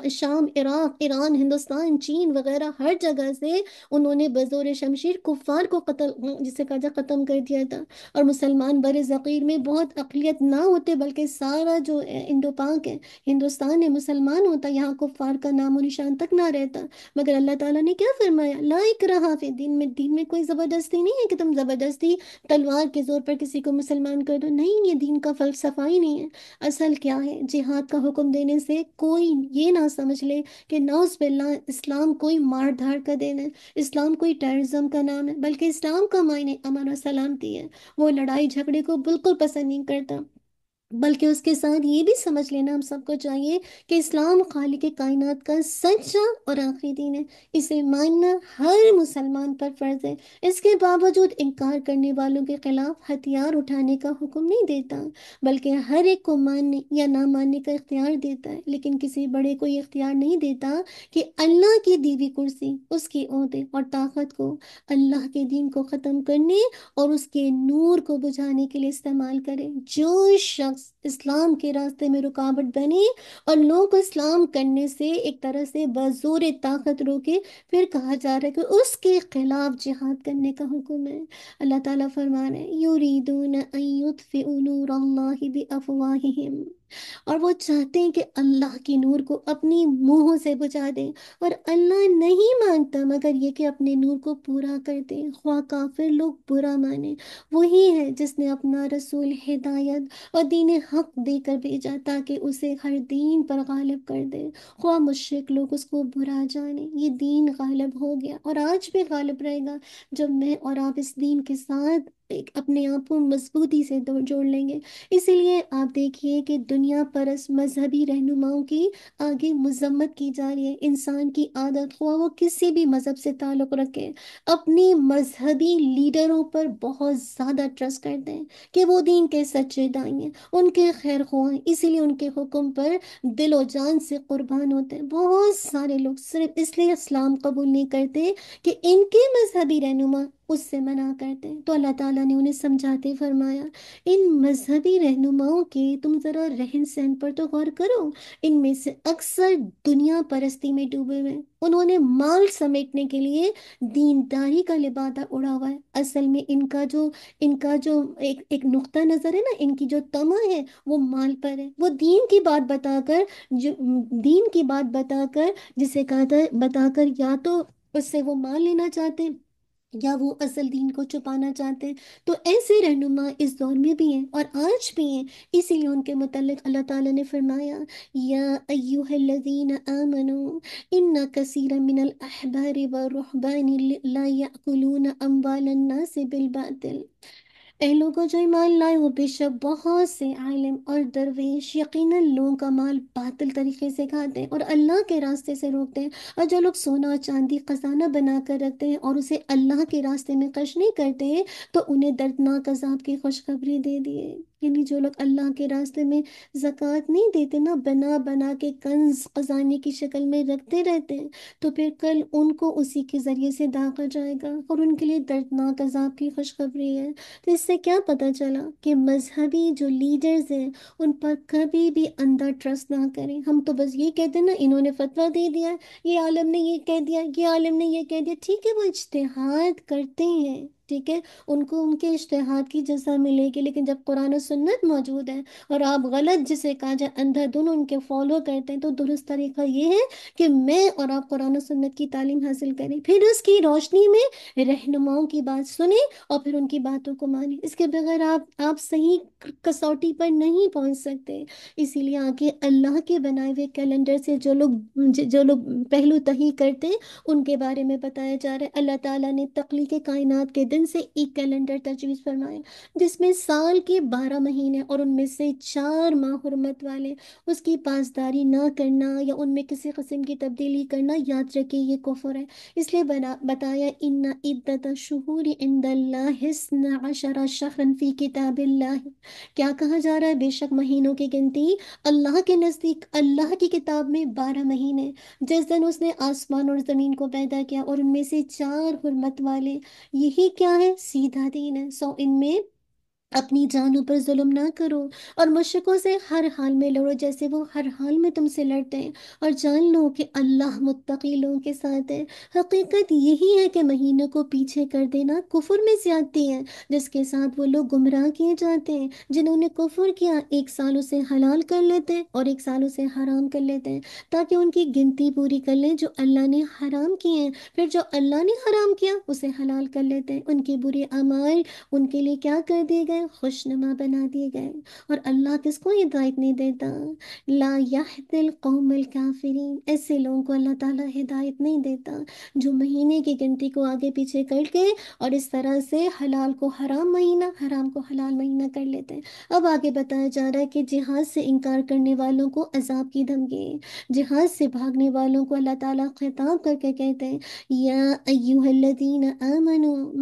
شام، عراق، ایران، ہندوستان، چین وغیرہ ہر جگہ سے انہوں نے بزور شمشیر کفار کو قتل، جسے کہا جائے، ختم کر دیا تھا. اور مسلمان بر صغیر میں بہت اقلیت نہ ہوتے بلکہ سارا جو انڈو پاک ہے، ہندوستان ہے، مسلمان ہوتا، یہاں کفار کا نام و نشان تک نہ رہتا. مگر اللہ تعالیٰ نے کیا فرمایا؟ لا اکراہ فی الدین، میں دین میں کوئی زبردستی نہیں ہے کہ تم زبردستی تلوار کے زور پر کسی کو مسلمان کر دو. نہیں، یہ دین کا فلسفہ ہی نہیں ہے. اصل کیا ہے؟ جہاد کا حکم دینے سے کوئی یہ نہ سمجھ لے کہ نعوذ باللہ اسلام کوئی مار دھاڑ کا دین ہے، اسلام کوئی ٹیررزم کا نام ہے، بلکہ اسلام کا معنی امن و سلامتی ہے. وہ لڑائی جھگڑے کو بالکل پسند نہیں کرتا، بلکہ اس کے ساتھ یہ بھی سمجھ لینا ہم سب کو چاہیے کہ اسلام خالق کائنات کا سچا اور آخری دین ہے. اسے ماننا ہر مسلمان پر فرض ہے. اس کے باوجود انکار کرنے والوں کے خلاف ہتھیار اٹھانے کا حکم نہیں دیتا، بلکہ ہر ایک کو ماننے یا نہ ماننے کا اختیار دیتا ہے. لیکن کسی بڑے کو یہ اختیار نہیں دیتا کہ اللہ کی دیوی کرسی، اس کے عہدے اور طاقت کو اللہ کے دین کو ختم کرنے اور اس کے نور کو بجھانے کے لیے استعمال کرے. جو شخص شخص اسلام کے راستے میں رکاوٹ بنے اور لوگوں کو اسلام کرنے سے ایک طرح سے بزور طاقت روکے، پھر کہا جا رہا ہے کہ اس کے خلاف جہاد کرنے کا حکم ہے۔ اللہ تعالیٰ فرما رہے ہیں یریدون ان یطفئوا نور اللہ بافواہہم، اور وہ چاہتے ہیں کہ اللہ کی نور کو اپنی منہوں سے بجھا دیں، اور اللہ نہیں مانگتا مگر یہ کہ اپنے نور کو پورا کر دیں، خواہ کافر لوگ برا مانیں۔ وہی ہے جس نے اپنا رسول ہدایت اور دین حق دے کر بھیجا تاکہ اسے ہر دین پر غالب کر دے، خواہ مشرک لوگ اس کو برا جانیں۔ یہ دین غالب ہو گیا اور آج بھی غالب رہے گا جب میں اور آپ اس دین کے ساتھ اپنے آپ کو مضبوطی سے جوڑ لیں گے۔ اسی لیے آپ دیکھیے کہ دنیا پرست مذہبی رہنماؤں کی آگے مذمت کی جا رہی ہے۔ انسان کی عادت، خواہ وہ کسی بھی مذہب سے تعلق رکھے، اپنی مذہبی لیڈروں پر بہت زیادہ ٹرسٹ کرتے ہیں کہ وہ دین کے سچے دائیں ہیں، ان کے خیر خواہ ہیں، اسی لیے ان کے حکم پر دل و جان سے قربان ہوتے ہیں۔ بہت سارے لوگ صرف اس لیے اسلام قبول نہیں کرتے کہ ان کے مذہبی رہنما اس سے منع کرتے ہیں، تو اللہ تعالیٰ نے انہیں سمجھاتے فرمایا ان مذہبی رہنماؤں کے تم ذرا رہن سہن پر تو غور کرو، ان میں سے اکثر دنیا پرستی میں ڈوبے ہوئے ہیں، انہوں نے مال سمیٹنے کے لیے دینداری کا لبادہ اڑا ہوا ہے۔ اصل میں ان کا جو ایک نقطہ نظر ہے نا، ان کی جو طمع ہے وہ مال پر ہے۔ وہ دین کی بات بتا کر دین کی بات بتا کر جسے کہا تھا بتا کر یا تو اس سے وہ مال لینا چاہتے ہیں یا وہ اصل دین کو چھپانا چاہتے ہیں۔ تو ایسے رہنما اس دور میں بھی ہیں اور آج بھی ہیں۔ اسی لیے ان کے متعلق اللہ تعالیٰ نے فرمایا یا ایہا الذین آمنوا ان کثیرا من الاحبار والرہبان لا یأکلون اموال الناس بالباطل، اے لوگوں جو ایمان لائے ہو، بے شک بہت سے عالم اور درویش یقیناً لوگوں کا مال باطل طریقے سے کھاتے ہیں اور اللہ کے راستے سے روکتے ہیں، اور جو لوگ سونا اور چاندی خزانہ بنا کر رکھتے ہیں اور اسے اللہ کے راستے میں خرچ نہیں کرتے تو انہیں دردناک عذاب کی خوشخبری دے دیے۔ یعنی جو لوگ اللہ کے راستے میں زکوٰۃ نہیں دیتے نا، بنا بنا کے کنز خزانے کی شکل میں رکھتے رہتے ہیں، تو پھر کل ان کو اسی کے ذریعے سے داغا جائے گا اور ان کے لیے دردناک عذاب کی خوشخبری ہے۔ تو اس سے کیا پتہ چلا کہ مذہبی جو لیڈرز ہیں ان پر کبھی بھی اندھا ٹرسٹ نہ کریں۔ ہم تو بس یہ کہتے ہیں نا انہوں نے فتویٰ دے دیا، یہ عالم نے یہ کہہ دیا، یہ عالم نے یہ کہہ دیا، ٹھیک ہے وہ اجتہاد کرتے ہیں، ٹھیک ہے، ان کو ان کے اجتہاد کی جزا ملے گی، لیکن جب قرآن و سنت موجود ہے اور آپ غلط جسے کہا جائے اندھا دونوں ان کے فالو کرتے ہیں، تو درست طریقہ یہ ہے کہ میں اور آپ قرآن و سنت کی تعلیم حاصل کریں، پھر اس کی روشنی میں رہنماؤں کی بات سنیں اور پھر ان کی باتوں کو مانیں۔ اس کے بغیر آپ صحیح کسوٹی پر نہیں پہنچ سکتے۔ اسی لیے آگے اللہ کے بنائے ہوئے کیلنڈر سے جو لوگ پہلو تہی کرتے ہیں ان کے بارے میں بتایا جا رہا ہے۔ اللہ تعالیٰ نے تخلیق کائنات کے دن سے ایک کیلنڈر تجویز فرمایا جس میں سال کے 12 مہینے اور ان میں سے 4 ماہ حرمت والے، اس کی پاسداری نہ کرنا یا ان میں کسی قسم کی تبدیلی کرنا یاد رکھے یہ کفر ہے۔ اس لیے بتایا ان عدت الشہور عند اللہ 12 شہرا فی کتاب اللہ، کیا کہا جا رہا ہے؟ بے شک مہینوں کی گنتی اللہ کے نزدیک اللہ کی کتاب میں 12 مہینے، جس دن اس نے آسمان اور زمین کو پیدا کیا اور ان میں سے 4 حرمت والے، یہی کیا ہے؟ سیدھا دین ہے۔ سو ان میں اپنی جانوں پر ظلم نہ کرو اور مشرکوں سے ہر حال میں لڑو جیسے وہ ہر حال میں تم سے لڑتے ہیں، اور جان لو کہ اللہ متقی لوگوں کے ساتھ ہے۔ حقیقت یہی ہے کہ مہینوں کو پیچھے کر دینا کفر میں زیادتی ہے جس کے ساتھ وہ لوگ گمراہ کیے جاتے ہیں۔ جنہوں نے کفر کیا ایک سال اسے حلال کر لیتے ہیں اور ایک سال اسے حرام کر لیتے ہیں تاکہ ان کی گنتی پوری کر لیں جو اللہ نے حرام کیے ہیں، پھر جو اللہ نے حرام کیا اسے حلال کر لیتے ہیں۔ ان کے برے اعمال ان کے لیے کیا کر دیے گئے؟ خوشنما بنا دیے گئے۔ اور اللہ کس کو ہدایت نہیں دیتا؟ لا یہدی القوم الکافرین، ایسے لوگوں کو اللہ تعالیٰ ہدایت نہیں دیتا جو مہینے کی گنتی کو آگے پیچھے کر کے اور اس طرح سے حلال کو حرام مہینہ، حرام کو حلال مہینہ کر لیتے ہیں۔ اب آگے بتایا جا رہا ہے کہ جہاد سے انکار کرنے والوں کو عذاب کی دھمکی، جہاد سے بھاگنے والوں کو اللہ تعالیٰ خطاب کر کے کہتے ہیں یا ایہا الذین آمنوا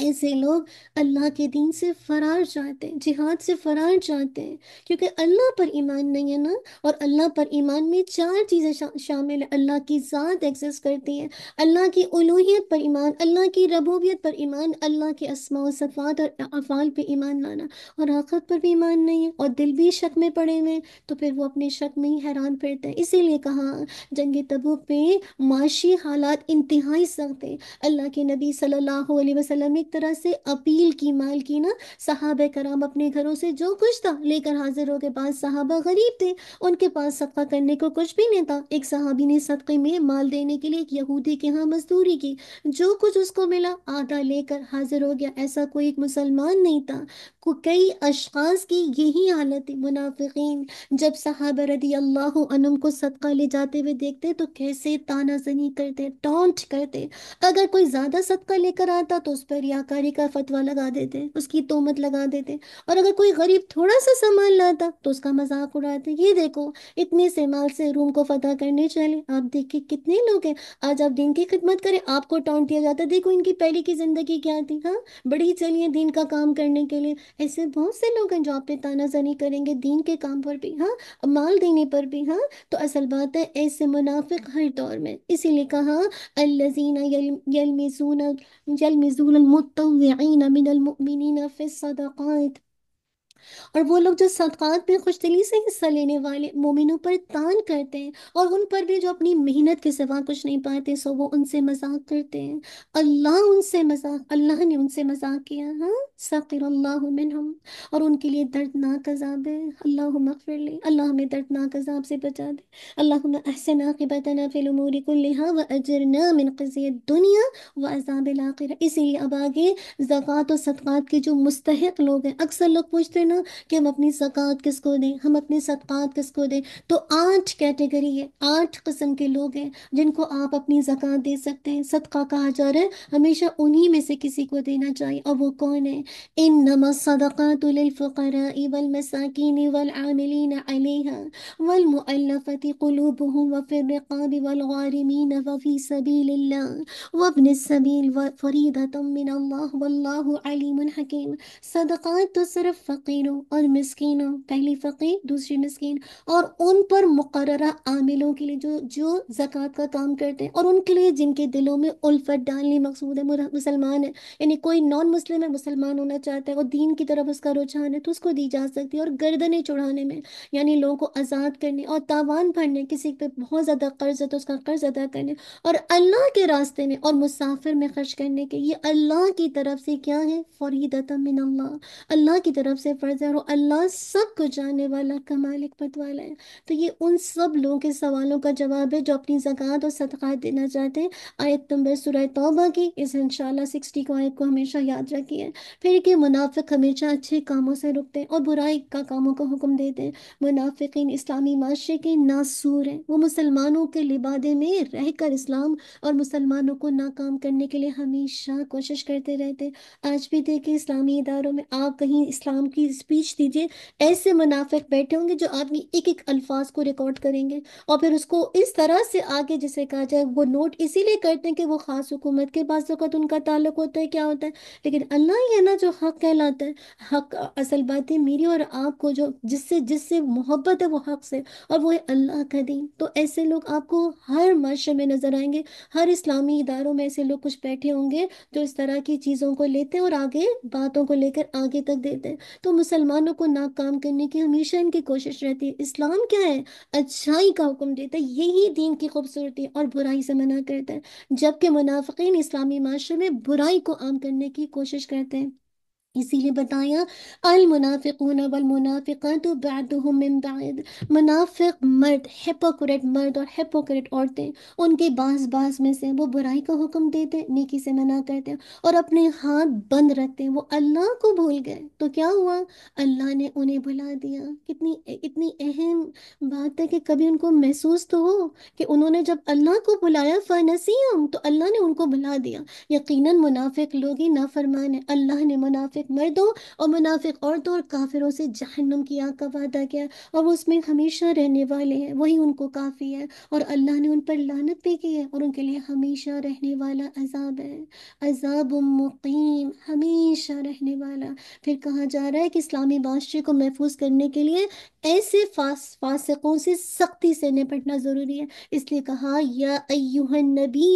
ایسے لوگ اللہ کے دین سے فرار چاہتے ہیں، جہاد سے فرار چاہتے ہیں، کیونکہ اللہ پر ایمان نہیں ہے نا۔ اور اللہ پر ایمان میں چار چیزیں شامل ہیں: اللہ کی ذات ایگزسٹ کرتی ہے، اللہ کی الوہیت پر ایمان، اللہ کی ربوبیت پر ایمان، اللہ کے اسماء و صفات اور افعال پہ ایمان لانا، اور آخرت پر بھی ایمان نہیں ہے، اور دل بھی شک میں پڑے ہوئے ہیں، تو پھر وہ اپنے شک میں ہی حیران پھرتے ہیں۔ اسی لیے کہا جنگ تبوک میں معاشی حالات انتہائی سخت ہیں۔ اللہ کے نبی صلی اللہ علیہ وسلم نے ایک طرح سے اپیل کی، مال کی نا، صحابہ کرام اپنے گھروں سے جو کچھ تھا لے کر حاضر ہو کے پاس، صحابہ غریب تھے، ان کے پاس صدقہ کرنے کو کچھ بھی نہیں تھا۔ ایک صحابی نے صدقے میں مال دینے کے لیے ایک یہودی کے ہاں مزدوری کی، جو کچھ اس کو ملا آدھا لے کر حاضر ہو گیا۔ ایسا کوئی ایک مسلمان نہیں تھا۔ کئی اشخاص کی یہی حالت ہے، منافقین جب صحابہ رضی اللہ عنہم کو صدقہ لے جاتے ہوئے دیکھتے تو کیسے تانا زنی کرتے، ٹونٹ کرتے۔ اگر کوئی زیادہ صدقہ لے کر آتا تو اس پر ریاکاری کا فتویٰ لگا دیتے، اس کی تہمت لگا دیتے، اور اگر کوئی غریب تھوڑا سا سامان لاتا تو اس کا مذاق اڑاتے، یہ دیکھو اتنے سے مال سے روم کو فتح کرنے چلے۔ آپ دیکھیں کتنے لوگ ہیں، آج آپ دین کی خدمت کریں آپ کو ٹونٹ دیا جاتا ہے، دیکھو ان کی پہلے کی زندگی کیا تھی، ہاں بڑی چلیے دین کا کام کرنے کے لیے۔ ایسے بہت سے لوگ ہیں جو آپ پہ تانا زنی کریں گے دین کے کام پر بھی، ہاں مال دینے پر بھی، ہاں۔ تو اصل بات ہے ایسے منافق ہر دور میں، اسی لیے کہا الذین یلمزون المطوعین من المؤمنین فی الصدقات، اور وہ لوگ جو صدقات میں خوش دلی سے حصہ لینے والے مومنوں پر تان کرتے ہیں، اور ان پر بھی جو اپنی محنت کے سوا کچھ نہیں پاتے سو وہ ان سے مذاق کرتے ہیں۔ اللہ نے ان سے مذاق کیا، ہاں سخر اللہ منہم، اور ان کے لیے دردناک عذاب ہے۔ اللہم اغفر لی، اللہ ہمیں دردناک عذاب سے بچا دے۔ اللہم احسن عاقبتنا فی الامور کلہا واجرنا من خزی الدنیا وعذاب الآخرہ۔ اسی لیے اب آگے زکوٰۃ و صدقات کے جو مستحق لوگ ہیں، اکثر لوگ پوچھتے ہیں نا کہ ہم اپنی زکوٰۃ کس کو دیں، ہم اپنی صدقات کس کو دیں، تو 8 کیٹیگری ہے، 8 قسم کے لوگ ہیں جن کو آپ اپنی زکوٰۃ دے سکتے ہیں۔ صدقہ کہا جا رہا ہے ہمیشہ انہی میں سے کسی کو دینا چاہیے، اور وہ کون ہے؟ انما الصدقات للفقراء والمساکین والعاملین علیہا والمؤلفۃ قلوبهم وفی الرقاب والغارمین وفی سبیل اللہ وابن السبیل فریدۃ من اللہ واللہ علیم حکیم۔ صدقات تو صرف فقیروں اور مسکینوں، پہلی فقیر دوسری مسکین، اور ان پر مقررہ عاملوں کے لیے جو جو زکوٰۃ کا کام کرتے ہیں، اور ان کے لیے جن کے دلوں میں الفت ڈالنی مقصود ہے، مسلمان ہے، یعنی کوئی نان مسلم ہے مسلمان ہونا چاہتا ہے اور دین کی طرف اس کا رجحان ہے تو اس کو دی جا سکتی ہے۔ اور گردنیں چڑھانے میں یعنی لوگوں کو آزاد کرنے اور تاوان بھرنے، کسی پہ بہت زیادہ قرض ہے تو اس کا قرض ادا کرنے، اور اللہ کے راستے میں اور مسافر میں خرچ کرنے کے، یہ اللہ کی طرف سے کیا ہے؟ فریدۃ من اللہ، اللہ کی طرف سے فرض ہے، اور اللہ سب کو جاننے والا کمال حکمت والا ہے۔ تو یہ ان سب لوگوں کے سوالوں کا جواب ہے جو اپنی زکوٰۃ اور صدقات دینا چاہتے ہیں۔ آیت نمبر سورہ توبہ کی اس انشاءاللہ 60 کو آیت کو ہمیشہ یاد رکھیے۔ پھر کہ منافق ہمیشہ اچھے کاموں سے رکتے ہیں اور برائی کا کاموں کا حکم دیتے ہیں۔ منافقین اسلامی معاشرے کے ناسور ہیں، وہ مسلمانوں کے لبادے میں رہ کر اسلام اور مسلمانوں کو ناکام کرنے کے لیے ہمیشہ کوشش کرتے رہتے ہیں۔ آج بھی دیکھیں اسلامی اداروں میں آپ کہیں اسلام کی اسپیچ دیجئے، ایسے منافق بیٹھے ہوں گے جو آپ کی ایک ایک الفاظ کو ریکارڈ کریں گے اور پھر اس کو اس طرح سے آگے جسے کہا جائے وہ نوٹ اسی لیے کرتے ہیں کہ وہ خاص حکومت کے بعض اوقات ان کا تعلق ہوتا ہے، کیا ہوتا ہے، لیکن اللہ ہی ہے نا جو حق کہلاتا ہے۔ حق اصل بات ہے میری اور آپ کو جو جس سے محبت ہے وہ حق سے، اور وہ ہے اللہ کا دین۔ تو ایسے لوگ آپ کو ہر معاشرے میں نظر آئیں گے، ہر اسلامی اداروں میں ایسے لوگ کچھ بیٹھے ہوں گے جو اس طرح کی چیزوں کو لیتے ہیں اور آگے باتوں کو لے کر آگے تک دیتے ہیں۔ تو مسلمانوں کو ناکام کرنے کی ہمیشہ ان کی کوشش رہتی ہے۔ اسلام کیا ہے؟ اچھائی کا حکم دیتا ہے، یہی دین کی خوبصورتی ہے، اور برائی سے منع کرتا ہے، جبکہ منافقین اسلامی معاشرے میں برائی کو عام کرنے کی کوشش کرتے ہیں۔ اسی لیے بتایا المنافقون والمنافقات بعضهم من بعض، منافق مرد، ہیپوکریٹ مرد اور ہیپوکریٹ عورتیں ان کے بعض میں سے وہ برائی کا حکم دیتے ہیں، نیکی سے منع کرتے ہیں، اور اپنے ہاتھ بند رکھتے ہیں، وہ اللہ کو بھول گئے تو کیا ہوا؟ اللہ نے انہیں بھلا دیا۔ اتنی اہم بات ہے کہ کبھی ان کو محسوس تو ہو کہ انہوں نے جب اللہ کو بلایا فنسیہم تو اللہ نے ان کو بھلا دیا۔ یقیناً منافق لوگ ہی نافرمان ہیں، اللہ نے منافق منافق مردوں اور منافق عورتوں اور کافروں سے جہنم کی آگ کا وعدہ کیا، اور وہ اس میں ہمیشہ رہنے والے ہیں، وہی ان کو کافی ہے، اور اللہ نے ان پر لعنت بھی کی ہے، اور ان کے لیے ہمیشہ رہنے والا عذاب ہے، عذاب مقیم، ہمیشہ رہنے والا۔ پھر کہا جا رہا ہے کہ اسلامی معاشرے کو محفوظ کرنے کے لیے ایسے فاسقوں سے سختی سے نپٹنا ضروری ہے، اس لیے کہا یا ایہا النبی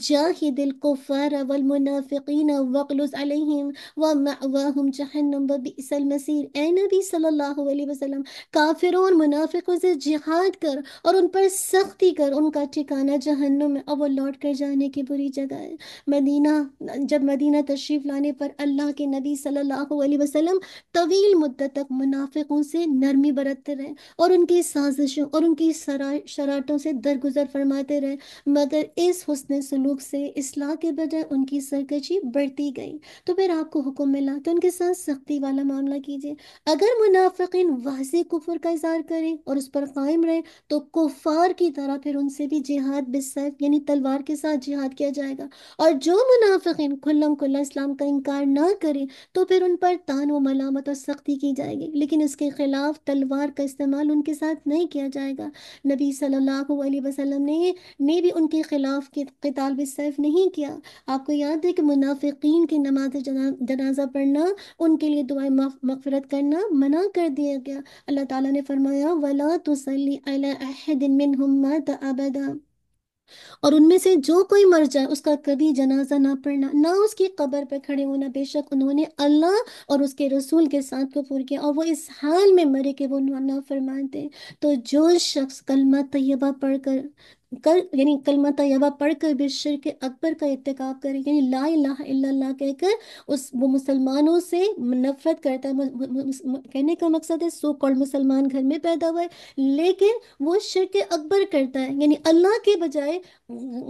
جاہد الکفار والمنافقین وغلظ علیہم ومأواہم جہنم وبئس المصیر۔ اے نبی صلی اللہ علیہ وسلم، کافروں اور منافقوں سے جہاد کر اور ان پر سختی کر، ان کا ٹھکانہ جہنم ہے اور وہ لوٹ کر جانے کی بری جگہ ہے۔ مدینہ جب مدینہ تشریف لانے پر اللہ کے نبی صلی اللہ علیہ وسلم طویل مدت تک منافقوں سے نرمی برتتے رہے اور ان کی سازشوں اور ان کی شرارتوں سے درگزر فرماتے رہے، مگر اس حسن سلوک سے اصلاح کے بجائے ان کی سرکشی بڑھتی گئی۔ تو پھر آپ کو حکم ملا کہ ان کے ساتھ سختی والا معاملہ کیجیے۔ اگر منافقین واضح کفر کا اظہار کریں اور اس پر قائم رہیں تو کفار کی طرح پھر ان سے بھی جہاد بالسیف یعنی تلوار کے ساتھ جہاد کیا جائے گا، اور جو منافقین کھلم کھلا اسلام کا انکار نہ کریں تو پھر ان پر تان و ملامت اور سختی کی جائے گی، لیکن اس کے خلاف تلوار کا استعمال ان کے ساتھ نہیں کیا جائے گا۔ نبی صلی اللہ علیہ وسلم نے بھی ان کے خلاف قتال بالسیف نہیں کیا۔ آپ کو یاد ہے کہ منافقین کی نماز جنازہ پڑھنا، ان کے لیے دعائیں مغفرت کرنا منع کر دیا گیا۔ اللہ تعالیٰ نے فرمایا وَلَا تُصَلِّ عَلَىٰ أَحَدٍ مِّنْهُمْ مَاتَ أَبَدًا، اور ان میں سے جو کوئی مر جائے اس کا کبھی جنازہ نہ پڑھنا، نہ اس کی قبر پہ کھڑے ہونا، بے شک انہوں نے اللہ اور اس کے رسول کے ساتھ کفر کیا اور وہ اس حال میں مرے کہ وہ نافرمان تھے۔ تو جو شخص کلمہ طیبہ پڑھ کر یعنی کلمہ طیبہ پڑھ کر بھی شرک اکبر کا ارتکاب کرے، یعنی لا الہ الا اللہ کہہ کر وہ مسلمانوں سے نفرت کرتا ہے، کہنے کا مقصد ہے سو کالڈ مسلمان گھر میں پیدا ہوئے لیکن وہ شرک اکبر کرتا ہے، یعنی اللہ کے بجائے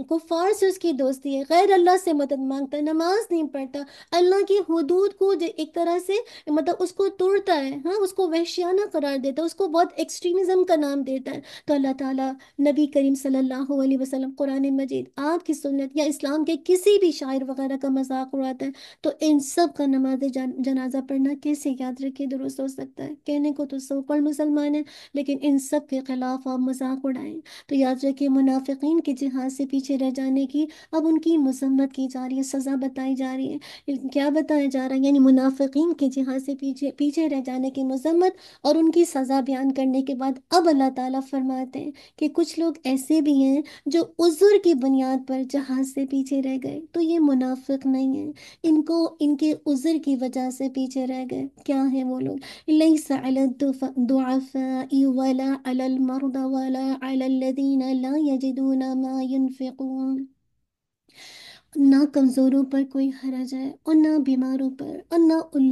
کفار سے اس کی دوستی ہے، غیر اللہ سے مدد مانگتا ہے، نماز نہیں پڑھتا، اللہ کی حدود کو ایک طرح سے مطلب اس کو توڑتا ہے، ہاں اس کو وحشیانہ قرار دیتا ہے، اس کو بہت ایکسٹریمزم کا نام دیتا ہے۔ تو اللہ تعالیٰ نبی کریم صلی اللہ علیہ وسلم قرآن مجید، آپ کی سنت یا اسلام کے کسی بھی شاعر وغیرہ کا مذاق اڑاتا ہے، تو ان سب کا نماز جنازہ پڑھنا کیسے یاد رکھے درست ہو سکتا ہے؟ کہنے کو تو سو کال مسلمان ہیں لیکن ان سب کے خلاف آپ مذاق اڑائیں۔ تو یاد رکھیں منافقین کے جہاد سے پیچھے رہ جانے کی اب ان کی مذمت کی جا رہی ہے، سزا بتائی جا رہی ہے۔ کیا بتایا جا رہا ہے؟ یعنی منافقین کے جہاد سے پیچھے رہ جانے کی مذمت اور ان کی سزا بیان کرنے کے بعد اب اللہ تعالیٰ فرماتے ہیں کہ کچھ لوگ ایسے بھی ہیں جو عذر کی بنیاد پر جہاد سے پیچھے رہ گئے، تو یہ منافق نہیں ہیں، ان کے عذر کی وجہ سے پیچھے رہ گئے۔ کیا ہیں وہ لوگ؟ ليس على الضعفاء ولا على المرضى ولا على الذين لا يجدون ما ينفقون، نہ کمزوروں پر کوئی حرج ہے اور نہ بیماروں پر اور نہ ان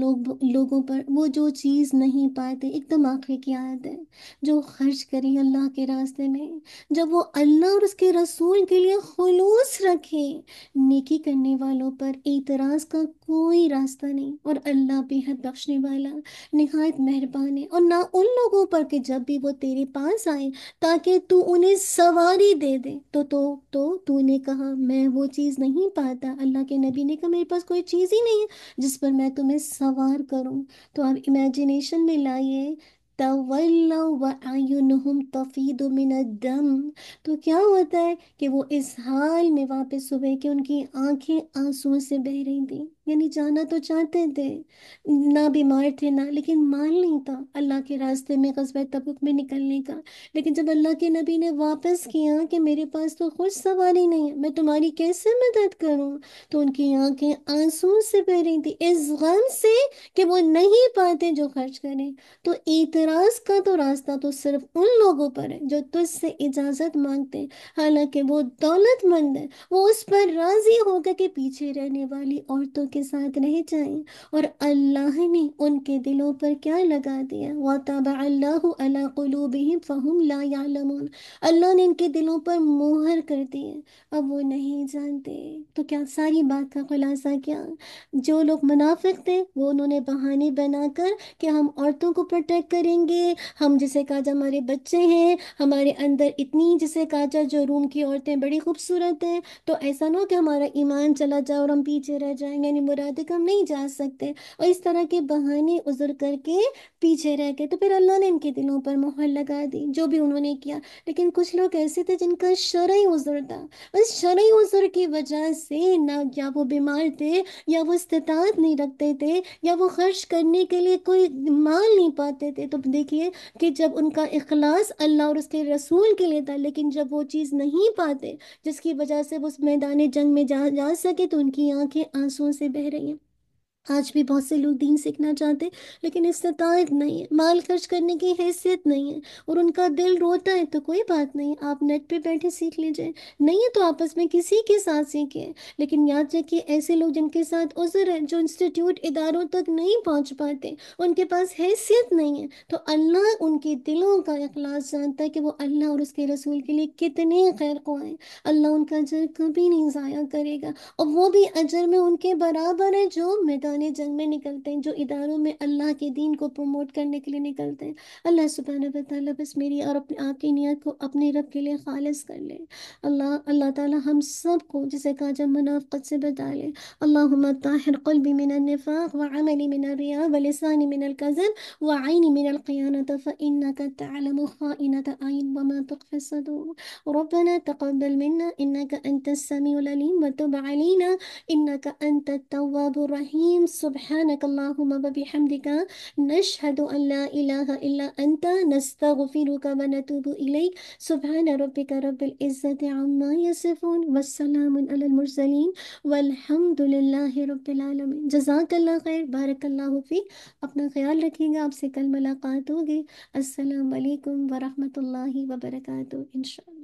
لوگوں پر وہ جو چیز نہیں پاتے۔ ایک دم آخر کی آیت ہے، جو خرچ کریں اللہ کے راستے میں، جب وہ اللہ اور اس کے رسول کے لیے خلوص رکھیں، نیکی کرنے والوں پر اعتراض کا کوئی راستہ نہیں، اور اللہ بے حد بخشنے والا نہایت مہربان ہے۔ اور نہ ان لوگوں پر کہ جب بھی وہ تیرے پاس آئیں تاکہ تو انہیں سواری دے دے تو نے کہا میں وہ چیز نہیں پاتا، اللہ کے نبی نے کہا میرے پاس کوئی چیز ہی نہیں ہے جس پر میں تمہیں سوار کروں۔ تو آپ امیجنیشن میں لائیے تولوا وَأَعْيُنُهُمْ تَفِيضُ مِنَ الدَّمْ، تو کیا ہوتا ہے کہ وہ اس حال میں واپس ہوئے کہ ان کی آنکھیں آنسوؤں سے بہ رہی تھیں، یعنی جانا تو چاہتے تھے، نہ بیمار تھے نہ، لیکن مال نہیں تھا اللہ کے راستے میں غزوہ تبوک میں نکلنے کا۔ لیکن جب اللہ کے نبی نے واپس کیا کہ میرے پاس تو خود سواری نہیں ہے، میں تمہاری کیسے مدد کروں، تو ان کی آنکھیں آنسو سے بہ رہی تھی اس غم سے کہ وہ نہیں پاتے جو خرچ کریں۔ تو اعتراض کا تو راستہ تو صرف ان لوگوں پر ہے جو تجھ سے اجازت مانگتے ہیں، حالانکہ وہ دولت مند ہے، وہ اس پر راضی ہوگا کہ پیچھے رہنے والی عورتوں کے ساتھ رہ جائیں، اور اللہ نے ان کے دلوں پر کیا لگا دیا، وَطَبَعَ اللَّهُ عَلَىٰ قُلُوبِهِمْ فَهُمْ لَا يَعْلَمُونَ، اللہ نے ان کے دلوں پر مہر کر دی ہے، اب وہ نہیں جانتے۔ تو کیا ساری بات کا خلاصہ کیا؟ جو لوگ منافق تھے وہ انہوں نے بہانے بنا کر کہ ہم عورتوں کو پروٹیکٹ کریں گے، ہم جسے کہا جا ہمارے بچے ہیں، ہمارے اندر اتنی جسے کہا جا جو روم کی عورتیں بڑی خوبصورت ہیں، تو ایسا نہ ہو کہ ہمارا ایمان چلا جائے اور ہم پیچھے رہ جائیں، یعنی مرادیں کہ ہم نہیں جا سکتے، اور اس طرح کے بہانے عذر کر کے پیچھے رہ گئے، تو پھر اللہ نے ان کے دلوں پر مہر لگا دی جو بھی انہوں نے کیا۔ لیکن کچھ لوگ ایسے تھے جن کا شرعی عذر تھا، اس شرعی عذر کی وجہ سے نہ یا وہ بیمار تھے، یا وہ استطاعت نہیں رکھتے تھے، یا وہ خرچ کرنے کے لیے کوئی مال نہیں پاتے تھے، تو دیکھیے کہ جب ان کا اخلاص اللہ اور اس کے رسول کے لیے تھا، لیکن جب وہ چیز نہیں پاتے جس کی وجہ سے وہ اس میدان جنگ میں جا سکے، تو ان کی آنکھیں آنسوؤں سے بہہ رہی ہیں۔ آج بھی بہت سے لوگ دین سیکھنا چاہتے لیکن استطاعت نہیں ہے، مال خرچ کرنے کی حیثیت نہیں ہے، اور ان کا دل روتا ہے، تو کوئی بات نہیں، آپ نیٹ پہ بیٹھے سیکھ لیجئے، نہیں ہے تو آپس میں کسی کے ساتھ سیکھیں۔ لیکن یاد رکھیے ایسے لوگ جن کے ساتھ عذر ہے، جو انسٹیٹیوٹ اداروں تک نہیں پہنچ پاتے، ان کے پاس حیثیت نہیں ہے، تو اللہ ان کے دلوں کا اخلاص جانتا ہے کہ وہ اللہ اور اس کے رسول کے لیے کتنے خیر خواہ ہیں۔ اللہ ان کا اجر کبھی نہیں ضائع کرے گا، اور وہ بھی اجر میں ان کے برابر ہے جو میدان جنگ میں نکلتے ہیں، جو اداروں میں اللہ کے دین کو پروموٹ کرنے کے لیے نکلتے ہیں۔ اللہ سبحانہ و تعالیٰ بس میری اور اپنے آپ کی نیت کو اپنے رب کے لیے خالص کر لے۔ اللہ تعالیٰ ہم سب کو جسے کہا جب منافقت سے بچا لے۔ اللہم طاہر قلبی من النفاق وعملی من الرياء ولسانی من الكذب وعینی من القیانة فإنك تعلم خائنة أعین وما تخفي الصدور ربنا تقبل منا إنك أنت السميع العليم وتب علينا إنك أنت التواب الرحيم سبحانك اللهم وبحمدك نشهد أن لا إله إلا أنت نستغفرك ونتوب إليك سبحان ربك رب العزة عما يصفون والسلام على المرسلين والحمد لله رب العالمين۔ جزاک اللہ خیر، بارک اللہ فیک۔ اپنا خیال رکھیے گا، آپ سے کل ملاقات ہوگی۔ السلام علیکم ورحمۃ اللہ وبرکاتہ انشاءاللہ۔